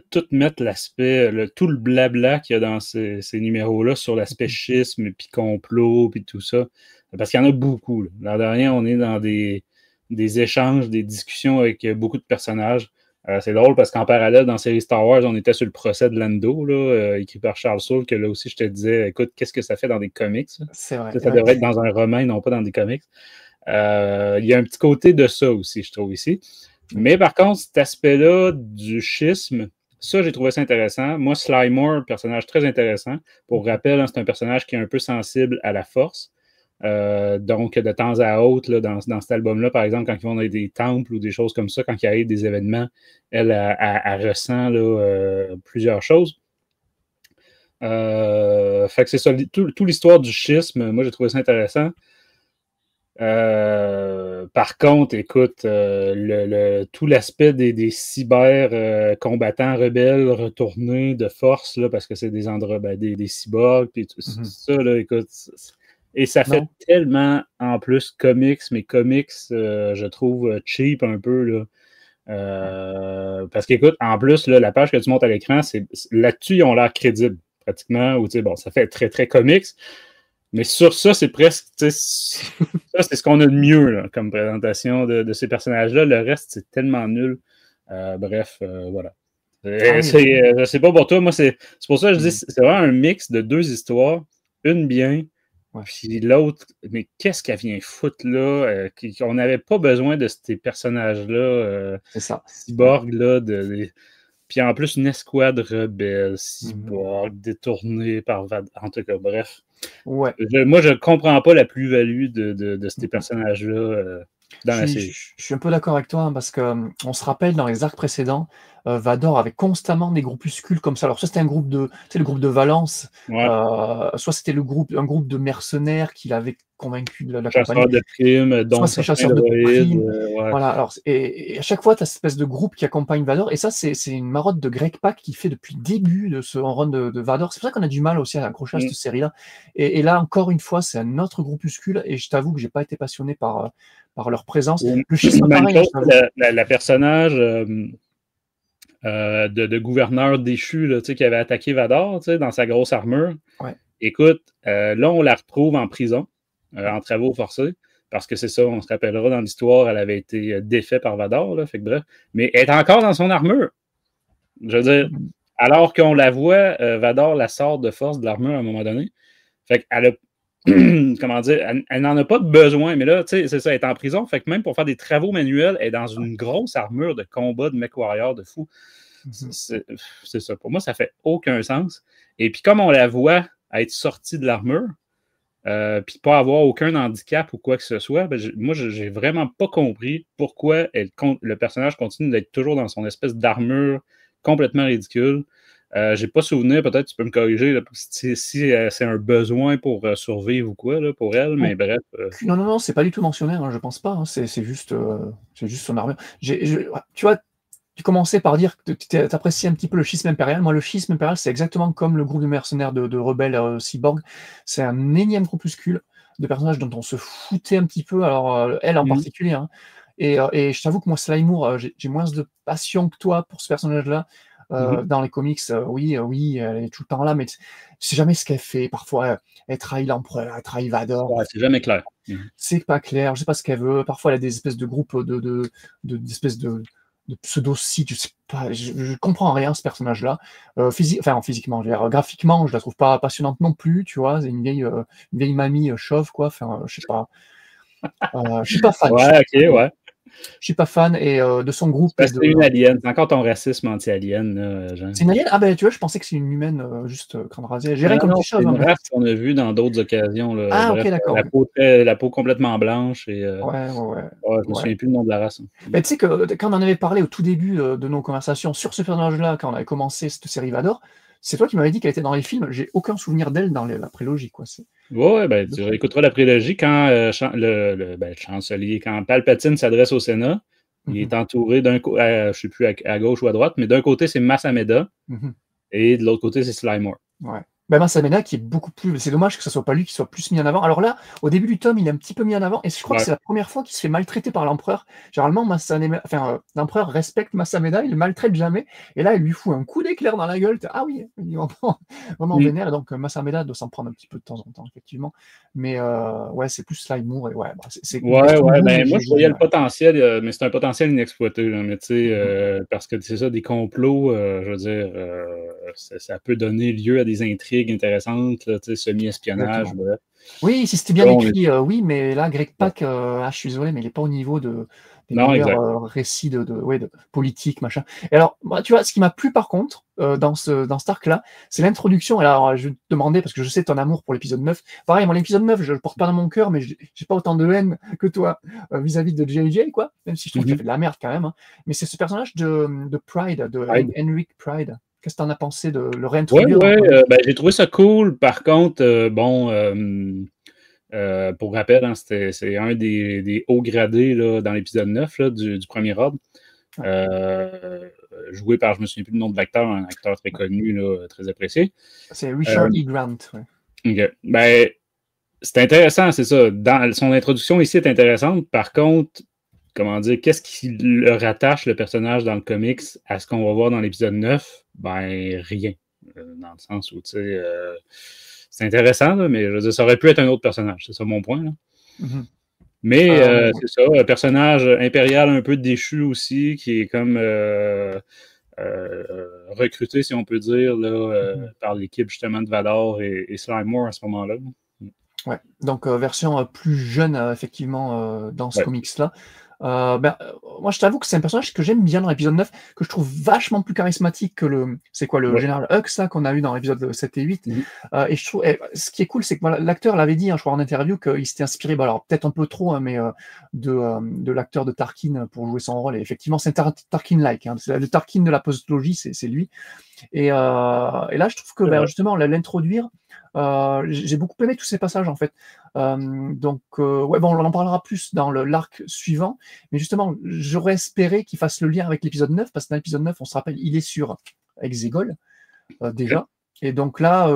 tout mettre l'aspect, tout le blabla qu'il y a dans ces numéros-là sur l'aspect schisme, puis complot, puis tout ça. Parce qu'il y en a beaucoup. Là. L'an dernier, on est dans des échanges, des discussions avec beaucoup de personnages. C'est drôle parce qu'en parallèle, dans la série Star Wars, on était sur le procès de Lando, là, écrit par Charles Soule, que là aussi, je te disais, écoute, qu'est-ce que ça fait dans des comics? C'est vrai. Ça devrait être dans un roman, non pas dans des comics. Il y a un petit côté de ça aussi, je trouve, ici. Mais par contre, cet aspect-là du schisme, ça, j'ai trouvé ça intéressant. Moi, Sly Moore, personnage très intéressant. Pour rappel, c'est un personnage qui est un peu sensible à la force. Donc, de temps à autre, là, dans cet album-là, par exemple, quand ils vont dans des temples ou des choses comme ça, quand il arrive des événements, elle ressent là, plusieurs choses. Fait que c'est ça, tout l'histoire du schisme, moi, j'ai trouvé ça intéressant. Par contre, écoute, tout l'aspect des cyber combattants rebelles retournés de force, là, parce que c'est des cyborgs, puis tout ça, là, écoute, et ça fait tellement, en plus, comics, mais comics, je trouve cheap un peu, là. Parce qu'écoute, en plus, là, la page que tu montes à l'écran, là-dessus, ils ont l'air crédibles, pratiquement, ou tu sais, bon, ça fait très, très comics. Mais sur ça, c'est presque, ça, c'est ce qu'on a de mieux là, comme présentation de ces personnages-là. Le reste, c'est tellement nul. Bref, voilà. Je sais pas pour toi, moi, c'est pour ça que je dis, c'est vraiment un mix de deux histoires. Une bien, puis l'autre, mais qu'est-ce qu'elle vient foutre là? On n'avait pas besoin de ces personnages-là. C'est ça. Cyborg-là, puis en plus, une escouade rebelle, cyborg, détournée par Vador. En tout cas, bref. Ouais. Moi, je ne comprends pas la plus-value de ces personnages-là dans la série. Je suis un peu d'accord avec toi, hein, parce qu'on se rappelle dans les arcs précédents, Vador avait constamment des groupuscules comme ça. Alors, soit c'était le groupe de Valence, soit c'était un groupe de mercenaires qu'il avait convaincu de la compagnie. Chasseurs de primes, dont soit c'est chasseurs de primes. Voilà, alors, et à chaque fois, tu as cette espèce de groupe qui accompagne Vador, et ça, c'est une marotte de Greg Pak qui fait depuis le début de ce run de Vador. C'est pour ça qu'on a du mal aussi à accrocher à cette série-là. Et là, encore une fois, c'est un autre groupuscule, et je t'avoue que j'ai pas été passionné par leur présence. Le schisme, pareil. La personnage de gouverneur déchu là, qui avait attaqué Vador dans sa grosse armure. Ouais. Écoute, là, on la retrouve en prison, en travaux forcés, parce que c'est ça, on se rappellera dans l'histoire, elle avait été défaite par Vador, là, fait que bref. Mais elle est encore dans son armure. Je veux dire, alors qu'on la voit, Vador la sort de force de l'armure à un moment donné. Fait qu'elle a comment dire, elle n'en a pas de besoin, mais là, tu sais, c'est ça, elle est en prison, fait que même pour faire des travaux manuels, elle est dans une grosse armure de combat de mech-warrior de fou. C'est ça. Pour moi, ça fait aucun sens. Et puis, comme on la voit être sortie de l'armure, puis pas avoir aucun handicap ou quoi que ce soit, moi, j'ai vraiment pas compris pourquoi le personnage continue d'être toujours dans son espèce d'armure complètement ridicule. J'ai pas souvenir, peut-être tu peux me corriger là, si c'est un besoin pour survivre ou quoi là, pour elle, mais bref. Non, c'est pas du tout mentionné, hein, je pense pas. Hein, c'est juste son armure. Tu vois, tu commençais par dire que tu apprécies un petit peu le schisme impérial. Moi, le schisme impérial, c'est exactement comme le groupe de mercenaires de rebelles cyborg. C'est un énième groupuscule de personnages dont on se foutait un petit peu. Alors, elle en particulier. Hein. Et je t'avoue que moi, Sly Moore, j'ai moins de passion que toi pour ce personnage-là. Dans les comics, oui, elle est tout le temps là, mais tu sais jamais ce qu'elle fait. Parfois, elle trahit l'empereur, elle trahit Vador. Ouais, c'est jamais clair. C'est pas clair, je sais pas ce qu'elle veut. Parfois, elle a des espèces de groupes d'espèces pseudo-site, je sais pas, je comprends rien ce personnage-là. Physiquement, je veux dire, graphiquement, je la trouve pas passionnante non plus, tu vois. C'est une vieille mamie chauve, quoi. Enfin, je sais pas. Je suis pas fan. Ouais, ok, ouais. Je suis pas fan et de son groupe. C'est une alien. C'est encore ton racisme anti-alien, là, Jean. C'est une alien? Ah ben tu vois, je pensais que c'est une humaine, juste crâne rasé. J'ai rien comme Non, petit chat. c'est une race qu'on a vue dans d'autres occasions. Là. Ah, Bref, ok, d'accord. la peau complètement blanche. Et, Ouais. je me souviens plus le nom de la race. Mais tu sais que quand on en avait parlé au tout début de nos conversations sur ce personnage-là, quand on avait commencé cette série Vador, c'est toi qui m'avais dit qu'elle était dans les films. J'ai aucun souvenir d'elle dans la prélogie, quoi. Ouais, ben, tu écouteras la prélogie quand le chancelier, quand Palpatine s'adresse au Sénat. Il est entouré d'un côté, je ne sais plus à gauche ou à droite, mais d'un côté, c'est Mas Amedda et de l'autre côté, c'est Sly Moore. Ouais. Ben, Mas Amedda qui est beaucoup plus. C'est dommage que ce soit pas lui qui soit plus mis en avant. Alors là, au début du tome, il est un petit peu mis en avant et je crois que c'est la première fois qu'il se fait maltraiter par l'empereur. Généralement, l'empereur respecte Mas Amedda, il le maltraite jamais. Et là, il lui fout un coup d'éclair dans la gueule. Ah oui, il est vraiment vénère. Donc, Mas Amedda doit s'en prendre un petit peu de temps en temps, effectivement. Mais ouais, c'est plus Sly Moore. Et ouais, ben, moi, je voyais le potentiel, mais c'est un potentiel inexploité. Là, mais tu sais, parce que c'est ça, des complots, je veux dire, ça peut donner lieu à des intrigues intéressantes, semi-espionnage, bref. Oui, si c'était bien écrit, oui, mais là, Greg Pak, je suis désolé, mais il n'est pas au niveau des meilleurs récits de politique, machin. Et alors, tu vois, ce qui m'a plu par contre, dans cet arc-là, c'est l'introduction. Alors, je vais te demander, parce que je sais ton amour pour l'épisode 9. Pareil, moi, l'épisode 9, je le porte pas dans mon cœur, mais j'ai pas autant de haine que toi vis-à-vis de J.J., quoi, même si je trouve qu'il a fait de la merde quand même. Hein. Mais c'est ce personnage de Pride, de Henrik Pride. Qu'est-ce que tu en as pensé de le réintroduire? Ben, j'ai trouvé ça cool. Par contre, pour rappel, hein, c'est un des hauts gradés là, dans l'épisode 9 là, du premier ordre. Joué par, je me souviens plus du nom de l'acteur, un acteur très connu, là, très apprécié. C'est Richard E. Grant. Ouais. Okay. Ben, c'est intéressant, c'est ça. Son introduction ici est intéressante. Par contre, comment dire, qu'est-ce qui le rattache, le personnage, dans le comics à ce qu'on va voir dans l'épisode 9? Ben, rien. Dans le sens où, tu sais, c'est intéressant, là, mais je veux dire, ça aurait pu être un autre personnage. C'est ça mon point. Là. Mais c'est ça, un personnage impérial un peu déchu aussi, qui est comme recruté, si on peut dire, là, par l'équipe justement de Vador et Sly Moore à ce moment-là. Ouais, donc version plus jeune, effectivement, dans ce comics-là. Moi, je t'avoue que c'est un personnage que j'aime bien dans l'épisode 9, que je trouve vachement plus charismatique que le général Hux qu'on a eu dans l'épisode 7 et 8. Et je trouve, ce qui est cool, c'est que l'acteur l'avait dit, je crois, en interview, qu'il s'était inspiré, alors peut-être un peu trop, hein, mais de l'acteur de Tarkin pour jouer son rôle. Et effectivement, c'est Tarkin-like. Hein, c'est le Tarkin de la postlogie, c'est lui. Et là, je trouve que justement, l'introduire, j'ai beaucoup aimé tous ces passages en fait. On en parlera plus dans l'arc suivant, mais justement, j'aurais espéré qu'il fasse le lien avec l'épisode 9, parce que dans l'épisode 9, on se rappelle, il est sur Exegol, déjà. Et donc là,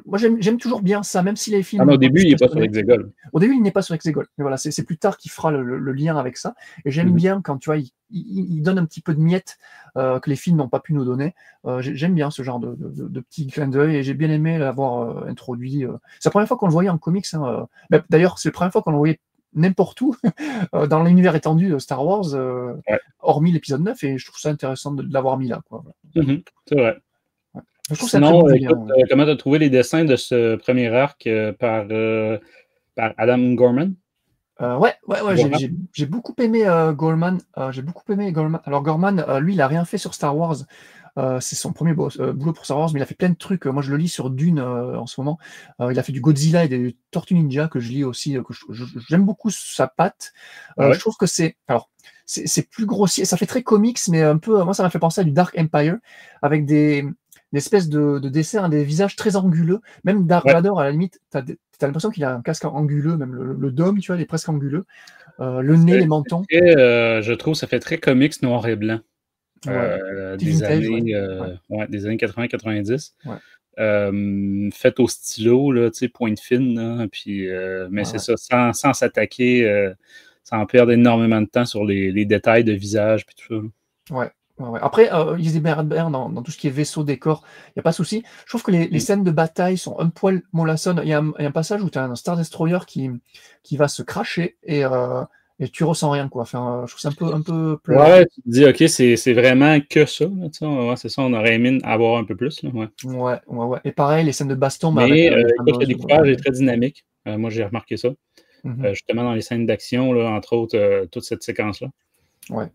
moi j'aime toujours bien ça, même si les films... au début, il n'est pas sur Exegol. Au début, il n'est pas sur Exegol. Mais voilà, c'est plus tard qu'il fera le lien avec ça. Et j'aime bien quand, tu vois, il donne un petit peu de miettes que les films n'ont pas pu nous donner. J'aime bien ce genre de petits clins d'œil et j'ai bien aimé l'avoir introduit. C'est la première fois qu'on le voyait en comics. Hein. D'ailleurs, c'est la première fois qu'on le voyait n'importe où dans l'univers étendu de Star Wars, hormis l'épisode 9, et je trouve ça intéressant de l'avoir mis là. Quoi. C'est vrai. Je trouve Sinon, écoute, comment tu as trouvé les dessins de ce premier arc par Adam Gorman? J'ai beaucoup aimé Gorman. Alors Gorman, lui, il a rien fait sur Star Wars. C'est son premier boulot pour Star Wars, mais il a fait plein de trucs. Moi, je le lis sur Dune en ce moment. Il a fait du Godzilla et des Tortues Ninja que je lis aussi. J'aime beaucoup sa patte. Je trouve que c'est plus grossier. Ça fait très comics, mais un peu. Moi, ça m'a fait penser à du Dark Empire avec des espèces de dessins, des visages très anguleux. Même Dark Vador, à la limite, t'as l'impression qu'il a un casque anguleux, même le dôme, tu vois, il est presque anguleux. Le nez, les mentons. Je trouve que ça fait très comics noir et blanc. Des années 80-90. Fait au stylo, là, pointe fine. Là, puis, mais c'est ça, sans s'attaquer, sans perdre énormément de temps sur les détails de visage. Puis tout ça. Ouais. Après, Easy Bear dans tout ce qui est vaisseau, décor, il n'y a pas de souci. Je trouve que les scènes de bataille sont un poil mollassonnes. Il y a un passage où tu as un Star Destroyer qui va se cracher et et tu ressens rien, quoi. Enfin, je trouve ça un peu plat. Ouais, tu te dis, OK, c'est vraiment que ça. Là, ouais, c'est ça, on aurait aimé avoir un peu plus. Là, ouais. Ouais. Et pareil, les scènes de baston, mais Mais avec écoute, le découpage est très dynamique. Moi, j'ai remarqué ça. Justement, dans les scènes d'action, entre autres, toute cette séquence-là. Ouais.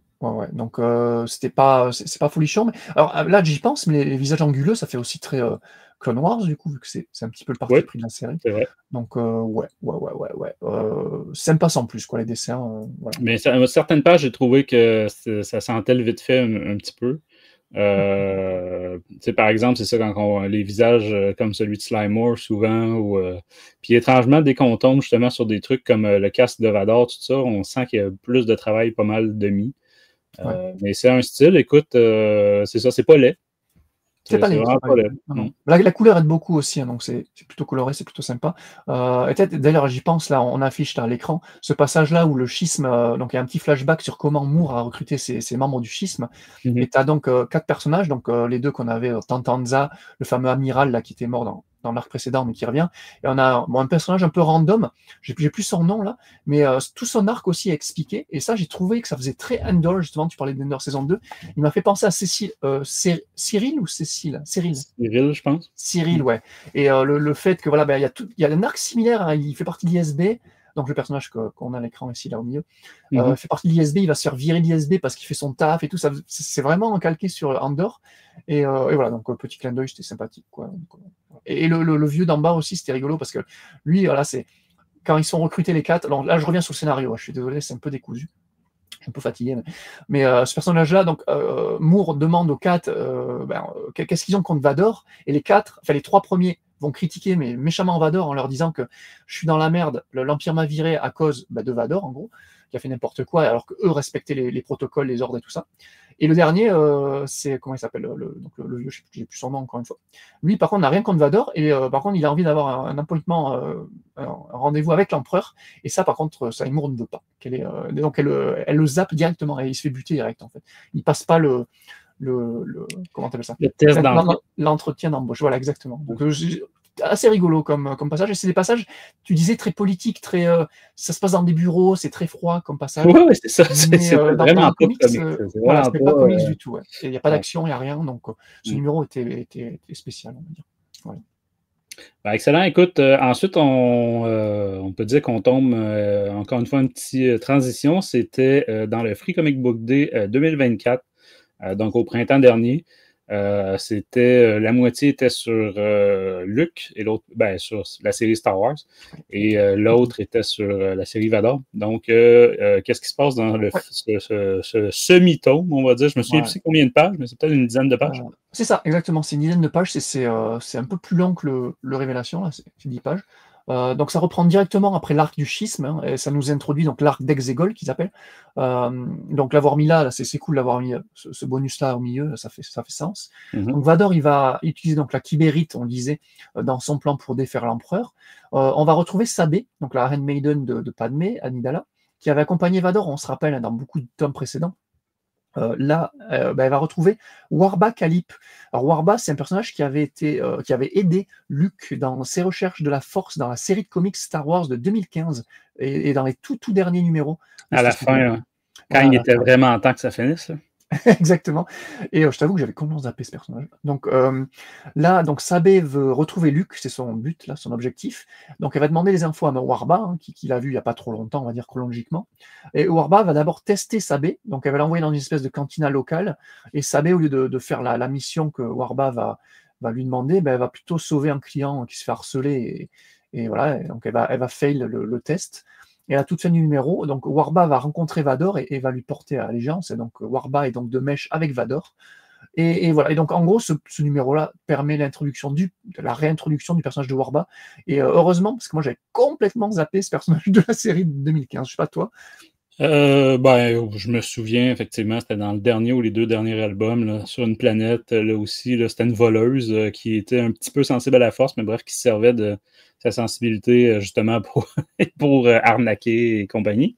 Donc, c'est pas folichon. Mais... Alors là, j'y pense, mais les visages anguleux, ça fait aussi très Clone Wars, du coup, vu que c'est un petit peu le parti pris de la série. C'est vrai. Donc, ouais. Sympa sans plus, quoi, les dessins. Voilà. Mais à certaines pages, j'ai trouvé que ça sentait le vite fait un petit peu. Par exemple, c'est ça quand les visages comme celui de Sly Moore souvent, puis étrangement, dès qu'on tombe justement sur des trucs comme le casque de Vador, tout ça, on sent qu'il y a plus de travail pas mal de mis. Mais c'est un style, écoute, c'est ça, c'est pas laid. C'est pas laid. Non. La couleur aide beaucoup aussi, hein, donc c'est plutôt coloré, c'est plutôt sympa. D'ailleurs, j'y pense, là, on affiche à l'écran ce passage-là où le schisme, donc il y a un petit flashback sur comment Moore a recruté ses membres du schisme. Et tu as donc 4 personnages, donc les deux qu'on avait, Tantanza, le fameux amiral là, qui était mort dans l'arc précédent, mais qui revient. Et on a un personnage un peu random, j'ai plus son nom là, mais tout son arc aussi est expliqué. Et ça, j'ai trouvé que ça faisait très Endor, justement, tu parlais d'Endor saison 2. Il m'a fait penser à Cyril ou Cécile Cyril, je pense. Cyril, ouais. Et le fait que voilà, il y a un arc similaire, hein, il fait partie de l'ISB. Donc le personnage qu'on a à l'écran ici, là au milieu, fait partie de l'ISB, il va se faire virer de l'ISB parce qu'il fait son taf et tout, ça, c'est vraiment calqué sur Andor. Et voilà, donc petit clin d'œil, c'était sympathique, quoi. Et le vieux d'en bas aussi, c'était rigolo parce que lui, voilà, c'est quand ils sont recrutés les 4. Alors là, je reviens sur le scénario, je suis désolé, c'est un peu décousu. Je suis un peu fatigué, mais ce personnage-là, donc Moore demande aux 4 qu'est-ce qu'ils ont contre Vador, et les 3 premiers vont critiquer mais méchamment Vador en leur disant que je suis dans la merde, l'Empire m'a viré à cause de Vador, en gros, qui a fait n'importe quoi, alors qu'eux respectaient les protocoles, les ordres et tout ça. Et le dernier, c'est, comment il s'appelle, le vieux, j'ai plus son nom encore une fois. Lui, par contre, n'a rien contre Vador, et par contre, il a envie d'avoir un appointement, un rendez-vous avec l'empereur, et ça, par contre, Moore ne veut pas. Donc, elle le zappe directement, et il se fait buter direct, en fait. Il passe pas comment t'appelles ça, le test l'entretien d'embauche, voilà, exactement. Donc, assez rigolo comme passage, et c'est des passages, tu disais, très politiques, très ça se passe dans des bureaux, c'est très froid comme passage. Oui, c'est ça, c'est vraiment pas comics. Voilà, c'est pas comics du tout, ouais. Il n'y a pas d'action, il n'y a rien, donc ce numéro était spécial, on va dire. Voilà. Ben, excellent. Écoute, ensuite, on peut dire qu'on tombe, encore une fois, une petite transition. C'était dans le Free Comic Book Day 2024, donc au printemps dernier. La moitié était sur Luke et l'autre, sur la série Star Wars, et l'autre était sur la série Vador. Donc, qu'est-ce qui se passe dans ce semi-tome, on va dire? Je me souviens plus c'est combien de pages, mais c'est peut-être une dizaine de pages. C'est ça, exactement. C'est une dizaine de pages. C'est un peu plus long que le Révélation, là, c'est 10 pages. Donc ça reprend directement après l'arc du schisme, hein, et ça nous introduit donc l'arc d'Exegol qu'ils appellent. Donc l'avoir mis là c'est cool d'avoir mis ce bonus-là au milieu, ça fait sens. Donc Vador, il va utiliser donc la Kybérite, on le disait, dans son plan pour défaire l'empereur. On va retrouver Sabé, donc la handmaiden de Padmé, Amidala, qui avait accompagné Vador, on se rappelle, hein, dans beaucoup de tomes précédents. Elle va retrouver Warba Kalip. Alors Warba, c'est un personnage qui avait aidé Luke dans ses recherches de la Force dans la série de comics Star Wars de 2015 et dans les tout derniers numéros. À la fin, quand il était vraiment temps que ça finisse. Exactement. Et je t'avoue que j'avais complètement zappé ce personnage. Donc là, Sabé veut retrouver Luke, c'est son but, là, son objectif. Donc elle va demander les infos à Warba, hein, qui l'a vu il n'y a pas trop longtemps, on va dire chronologiquement. Et Warba va d'abord tester Sabé, donc elle va l'envoyer dans une espèce de cantina locale. Et Sabé, au lieu de faire la mission que Warba va lui demander, elle va plutôt sauver un client qui se fait harceler. Et voilà, donc elle va fail le test. Et à la toute fin du numéro, donc Warba va rencontrer Vador et va lui porter allégeance. Et donc Warba est donc de mèche avec Vador. Et voilà. Et donc en gros, ce numéro-là permet la réintroduction du personnage de Warba. Et heureusement, parce que moi j'avais complètement zappé ce personnage de la série de 2015. Je sais pas toi. Je me souviens, effectivement, c'était dans le dernier ou les 2 derniers albums, là, sur une planète, là aussi, là, c'était une voleuse qui était un petit peu sensible à la force, mais bref, qui se servait de sa sensibilité justement pour arnaquer et compagnie.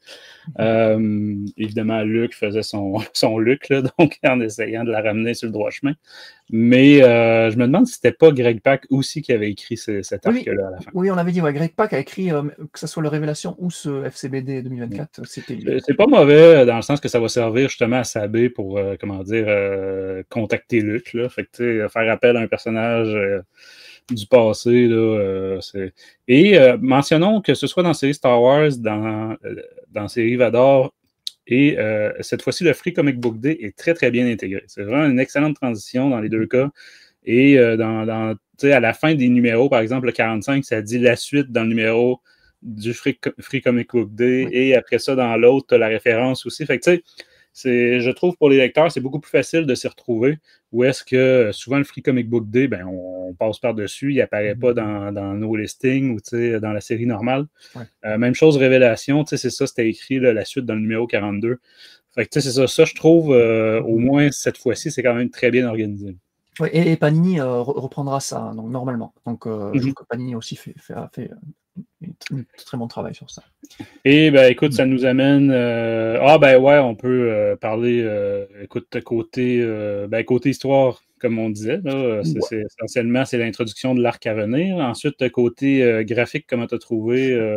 Évidemment, Luke faisait son Luke, là, donc en essayant de la ramener sur le droit chemin. Mais je me demande si c'était pas Greg Pak aussi qui avait écrit cet arc-là à la fin. Oui, on avait dit, ouais, Greg Pak a écrit, que ce soit le Révélation ou ce FCBD 2024, c'était lui. C'est pas mauvais dans le sens que ça va servir justement à Sabé pour, contacter Luke. Là. Fait que, faire appel à un personnage du passé. Là, et mentionnons que ce soit dans la série Star Wars, dans la série Vador, et cette fois-ci, le Free Comic Book Day est très, très bien intégré. C'est vraiment une excellente transition dans les deux cas. Et à la fin des numéros, par exemple, le 45, ça dit la suite dans le numéro du Free Comic Book Day. Oui. Et après ça, dans l'autre, tu as la référence aussi. Fait que, tu sais, je trouve pour les lecteurs, c'est beaucoup plus facile de s'y retrouver. Ou est-ce que souvent le Free Comic Book Day, ben, on passe par-dessus, il n'apparaît pas dans nos listings ou dans la série normale. Ouais. Même chose, Révélation, c'est ça, c'était écrit là, la suite dans le numéro 42. Fait que c'est ça. Ça, je trouve, au moins cette fois-ci, c'est quand même très bien organisé. Oui, et Panini reprendra ça, donc normalement. Donc, je trouve que Panini aussi fait un très bon travail sur ça. Et ben écoute, ça nous amène. On peut parler. Écoute, côté histoire, comme on disait, là, c'est essentiellement c'est l'introduction de l'arc à venir. Ensuite, côté graphique, comment tu as trouvé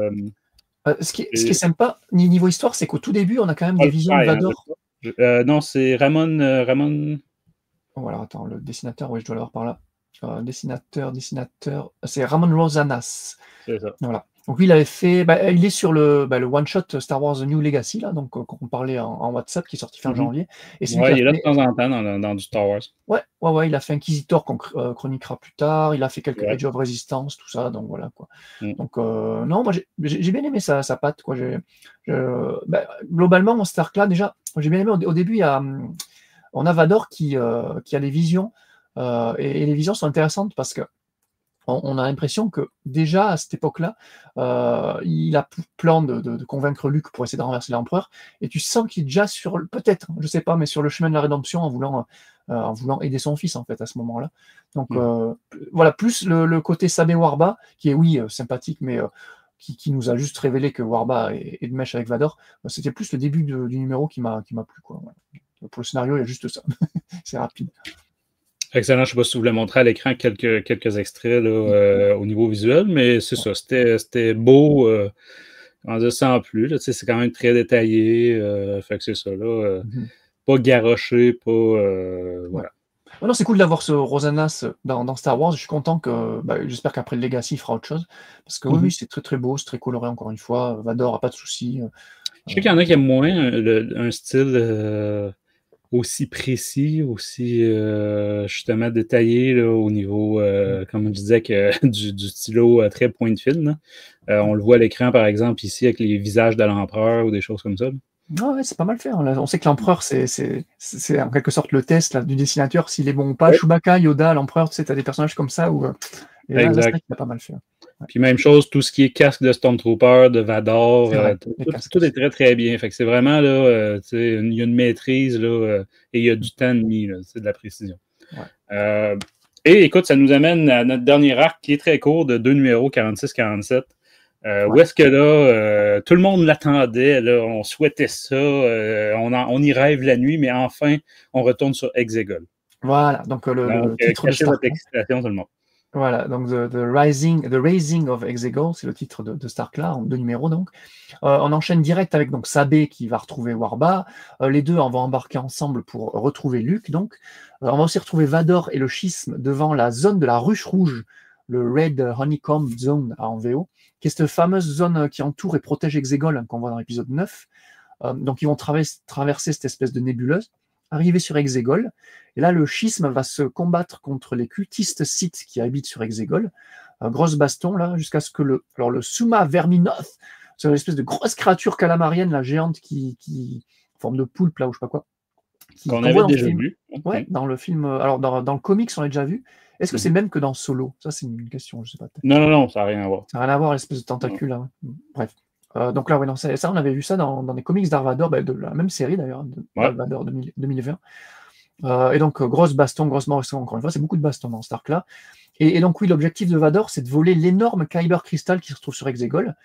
ce qui est sympa, niveau histoire, c'est qu'au tout début, on a quand même des visions de Vador. Non, c'est Ramon. Oh, alors attends, le dessinateur, oui, je dois l'avoir par là. Dessinateur, c'est Ramon Rosanas. C'est ça. Voilà. Donc lui, il avait fait, il est sur le one-shot Star Wars The New Legacy, là, donc qu'on parlait en WhatsApp, qui est sorti fin janvier. Et il est là de temps en temps dans du Star Wars. Ouais, il a fait Inquisitor qu'on chroniquera plus tard, il a fait quelques Age of Resistance, tout ça, donc voilà, quoi. Donc, non, moi, j'ai bien aimé sa patte, quoi. Globalement, mon Star Clan, déjà, j'ai bien aimé, au début, on a Vador qui a des visions, et les visions sont intéressantes parce que on a l'impression que déjà à cette époque-là, il a plan de convaincre Luke pour essayer de renverser l'empereur, et tu sens qu'il est déjà peut-être, je sais pas, mais sur le chemin de la rédemption en voulant aider son fils en fait à ce moment-là. Donc voilà, plus le côté Sabé Warba qui est sympathique, mais qui nous a juste révélé que Warba est de mèche avec Vador. C'était plus le début du numéro qui m'a plu, quoi. Voilà. Pour le scénario, il y a juste ça. C'est rapide. Excellent. Je ne sais pas si tu voulais montrer à l'écran quelques extraits là, au niveau visuel, mais c'est ça. C'était beau. Sans plus. Là, c'est quand même très détaillé. Fait que c'est ça. Là, pas garoché, pas. Voilà. Non, c'est cool d'avoir ce Rosanas dans Star Wars. Je suis content que. J'espère qu'après le Legacy, il fera autre chose. Parce que oui, c'est très très beau, c'est très coloré encore une fois. Vador n'a pas de soucis. Je sais qu'il y en a qui aiment moins un style aussi précis, aussi justement détaillé là, au niveau, comme je disais, du stylo très point de fil. On le voit à l'écran, par exemple, ici, avec les visages de l'empereur ou des choses comme ça. Ouais, c'est pas mal fait. On sait que l'empereur, c'est en quelque sorte le test là, du dessinateur, s'il est bon ou pas. Ouais. Chewbacca, Yoda, l'empereur, tu sais, t'as des personnages comme ça où. Et là, c'est pas mal fait. Ouais. Puis même chose, tout ce qui est casque de Stormtrooper, de Vador, tout est très très bien. Fait que c'est vraiment là, il y a une maîtrise là, et il y a du temps de mis, c'est de la précision. Ouais. Et écoute, ça nous amène à notre dernier arc qui est très court de 2 numéros 46-47. Où est-ce que là, tout le monde l'attendait, là, on souhaitait ça, on y rêve la nuit, mais enfin, on retourne sur Exegol. Voilà, donc le titre de Star votre excitation, tout le monde. Voilà, donc The Raising of Exegol, c'est le titre de Stark-là, en 2 numéros donc. On enchaîne direct avec donc Sabé qui va retrouver Warba. Les deux vont embarquer ensemble pour retrouver Luke. Donc, on va aussi retrouver Vador et le schisme devant la zone de la ruche rouge, le Red Honeycomb Zone en VO, qui est cette fameuse zone qui entoure et protège Exegol qu'on voit dans l'épisode 9. Donc, ils vont traverser cette espèce de nébuleuse, arriver sur Exegol. Et là, le schisme va se combattre contre les cultistes Sith qui habitent sur Exegol. Grosse baston, là, jusqu'à ce que le Suma Verminoth, c'est une espèce de grosse créature calamarienne, la géante qui forme de poulpe, là, ou je sais pas quoi. Qu'on avait déjà vu. Ouais, dans le film. Alors, dans le comics, on l'a déjà vu. Est-ce que c'est même que dans Solo? Ça, c'est une question, je sais pas. Non, ça n'a rien à voir. Ça n'a rien à voir, l'espèce de tentacule, là. Bref. Donc là, ça, on avait vu ça dans des comics d'Arvador, de la même série d'ailleurs, d'Arvador 2020. Et donc, grosse baston, encore une fois, c'est beaucoup de baston dans Stark là. Et donc oui, l'objectif de Vador, c'est de voler l'énorme Kyber Crystal qui se trouve sur Exegol.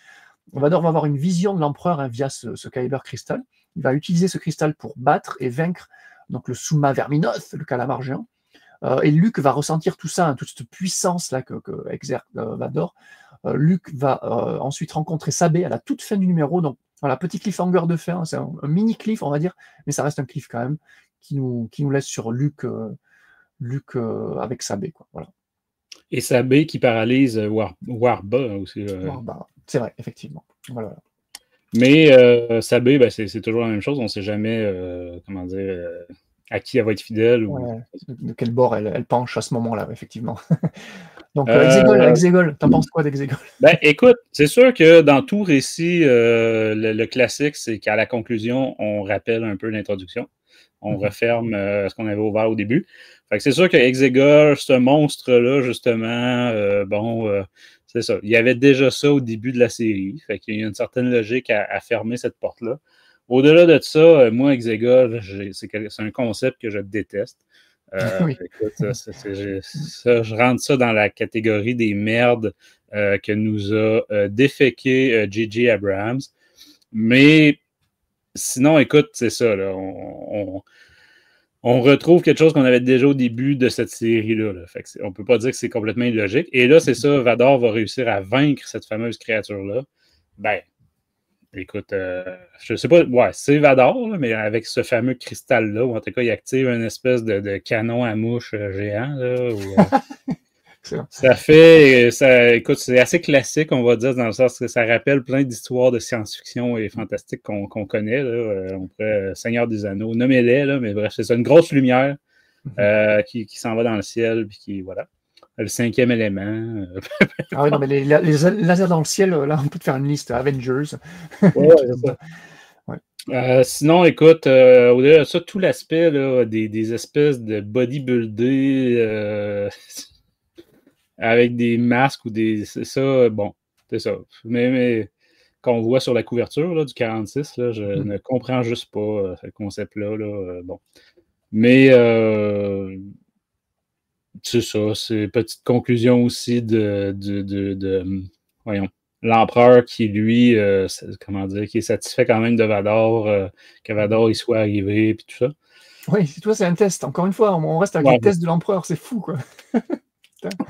Vador va avoir une vision de l'empereur via ce Kyber Crystal. Il va utiliser ce cristal pour battre et vaincre donc le Summa Verminoth, le calamar géant. Et Luke va ressentir tout ça, toute cette puissance-là que exerce Vador. Luke va ensuite rencontrer Sabé à la toute fin du numéro. Donc voilà, petit cliffhanger de fin, c'est un mini cliff, on va dire, mais ça reste un cliff quand même, qui nous laisse sur Luke avec Sabé, quoi. Voilà. Et Sabé qui paralyse Warba aussi. Warba, c'est vrai, effectivement. Voilà. Mais Sabé, ben, c'est toujours la même chose. On ne sait jamais comment dire à qui elle va être fidèle. Ouais, de quel bord elle penche à ce moment-là, effectivement. Donc, Exegol, t'en penses quoi d'Exegol? Ben, écoute, c'est sûr que dans tout récit, le classique, c'est qu'à la conclusion, on rappelle un peu l'introduction. On referme ce qu'on avait ouvert au début. Fait que c'est sûr que Exegol, ce monstre-là, justement, c'est ça. Il y avait déjà ça au début de la série. Fait qu'il y a une certaine logique à fermer cette porte-là. Au-delà de ça, moi, Exegol, c'est un concept que je déteste. Oui. Écoute, je rentre ça dans la catégorie des merdes que nous a déféqué J.J. Abrams. Mais sinon, écoute, c'est ça. Là, on retrouve quelque chose qu'on avait déjà au début de cette série-là. Là. Fait que on ne peut pas dire que c'est complètement illogique. Et là, c'est ça, Vador va réussir à vaincre cette fameuse créature-là. Ben, écoute, je sais pas, ouais, c'est Vador, là, mais avec ce fameux cristal-là, ou en tout cas, il active une espèce de canon à mouche géant. Là, écoute, c'est assez classique, on va dire, dans le sens que ça rappelle plein d'histoires de science-fiction et fantastique qu'on connaît. Là, on pourrait Seigneur des Anneaux, nommez-les, là, mais bref, c'est ça, une grosse lumière qui s'en va dans le ciel, puis qui, voilà. Le 5e élément. Ah oui, non, mais les lasers dans le ciel, là, on peut te faire une liste. Avengers. Ouais, c'est ça. Ouais. Sinon, écoute, au-delà de ça, tout l'aspect des espèces de bodybuildés avec des masques ou des. C'est ça, bon, c'est ça. Mais qu'on voit sur la couverture là, du 46, là, je ne comprends juste pas ce concept-là. Là, bon. Mais c'est ça, c'est une petite conclusion aussi voyons, l'empereur qui, lui, comment dire, qui est satisfait quand même de Vador, que Vador il soit arrivé, puis tout ça. Oui, c'est un test. Encore une fois, on reste avec les tests de l'empereur, c'est fou, quoi.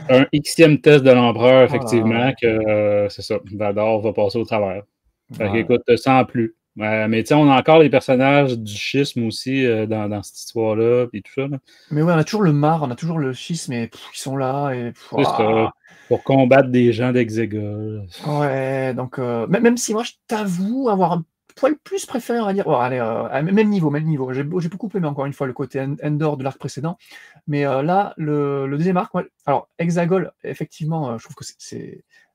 Un xème test de l'empereur, effectivement, que c'est ça, Vador va passer au travers. Fait qu'écoute, sans plus. Mais tu sais, on a encore les personnages du schisme aussi dans cette histoire-là, et tout ça. Là. Mais ouais, on a toujours le Mar, on a toujours le schisme, et ils sont là. Et, c'est ça, pour combattre des gens d'Exegol. Ouais, donc, même si moi, je t'avoue avoir un poil plus préféré, on va dire, allez, même niveau. J'ai beaucoup aimé, encore une fois, le côté Endor de l'arc précédent. Mais là, le deuxième arc, alors, Exegol, effectivement, je trouve que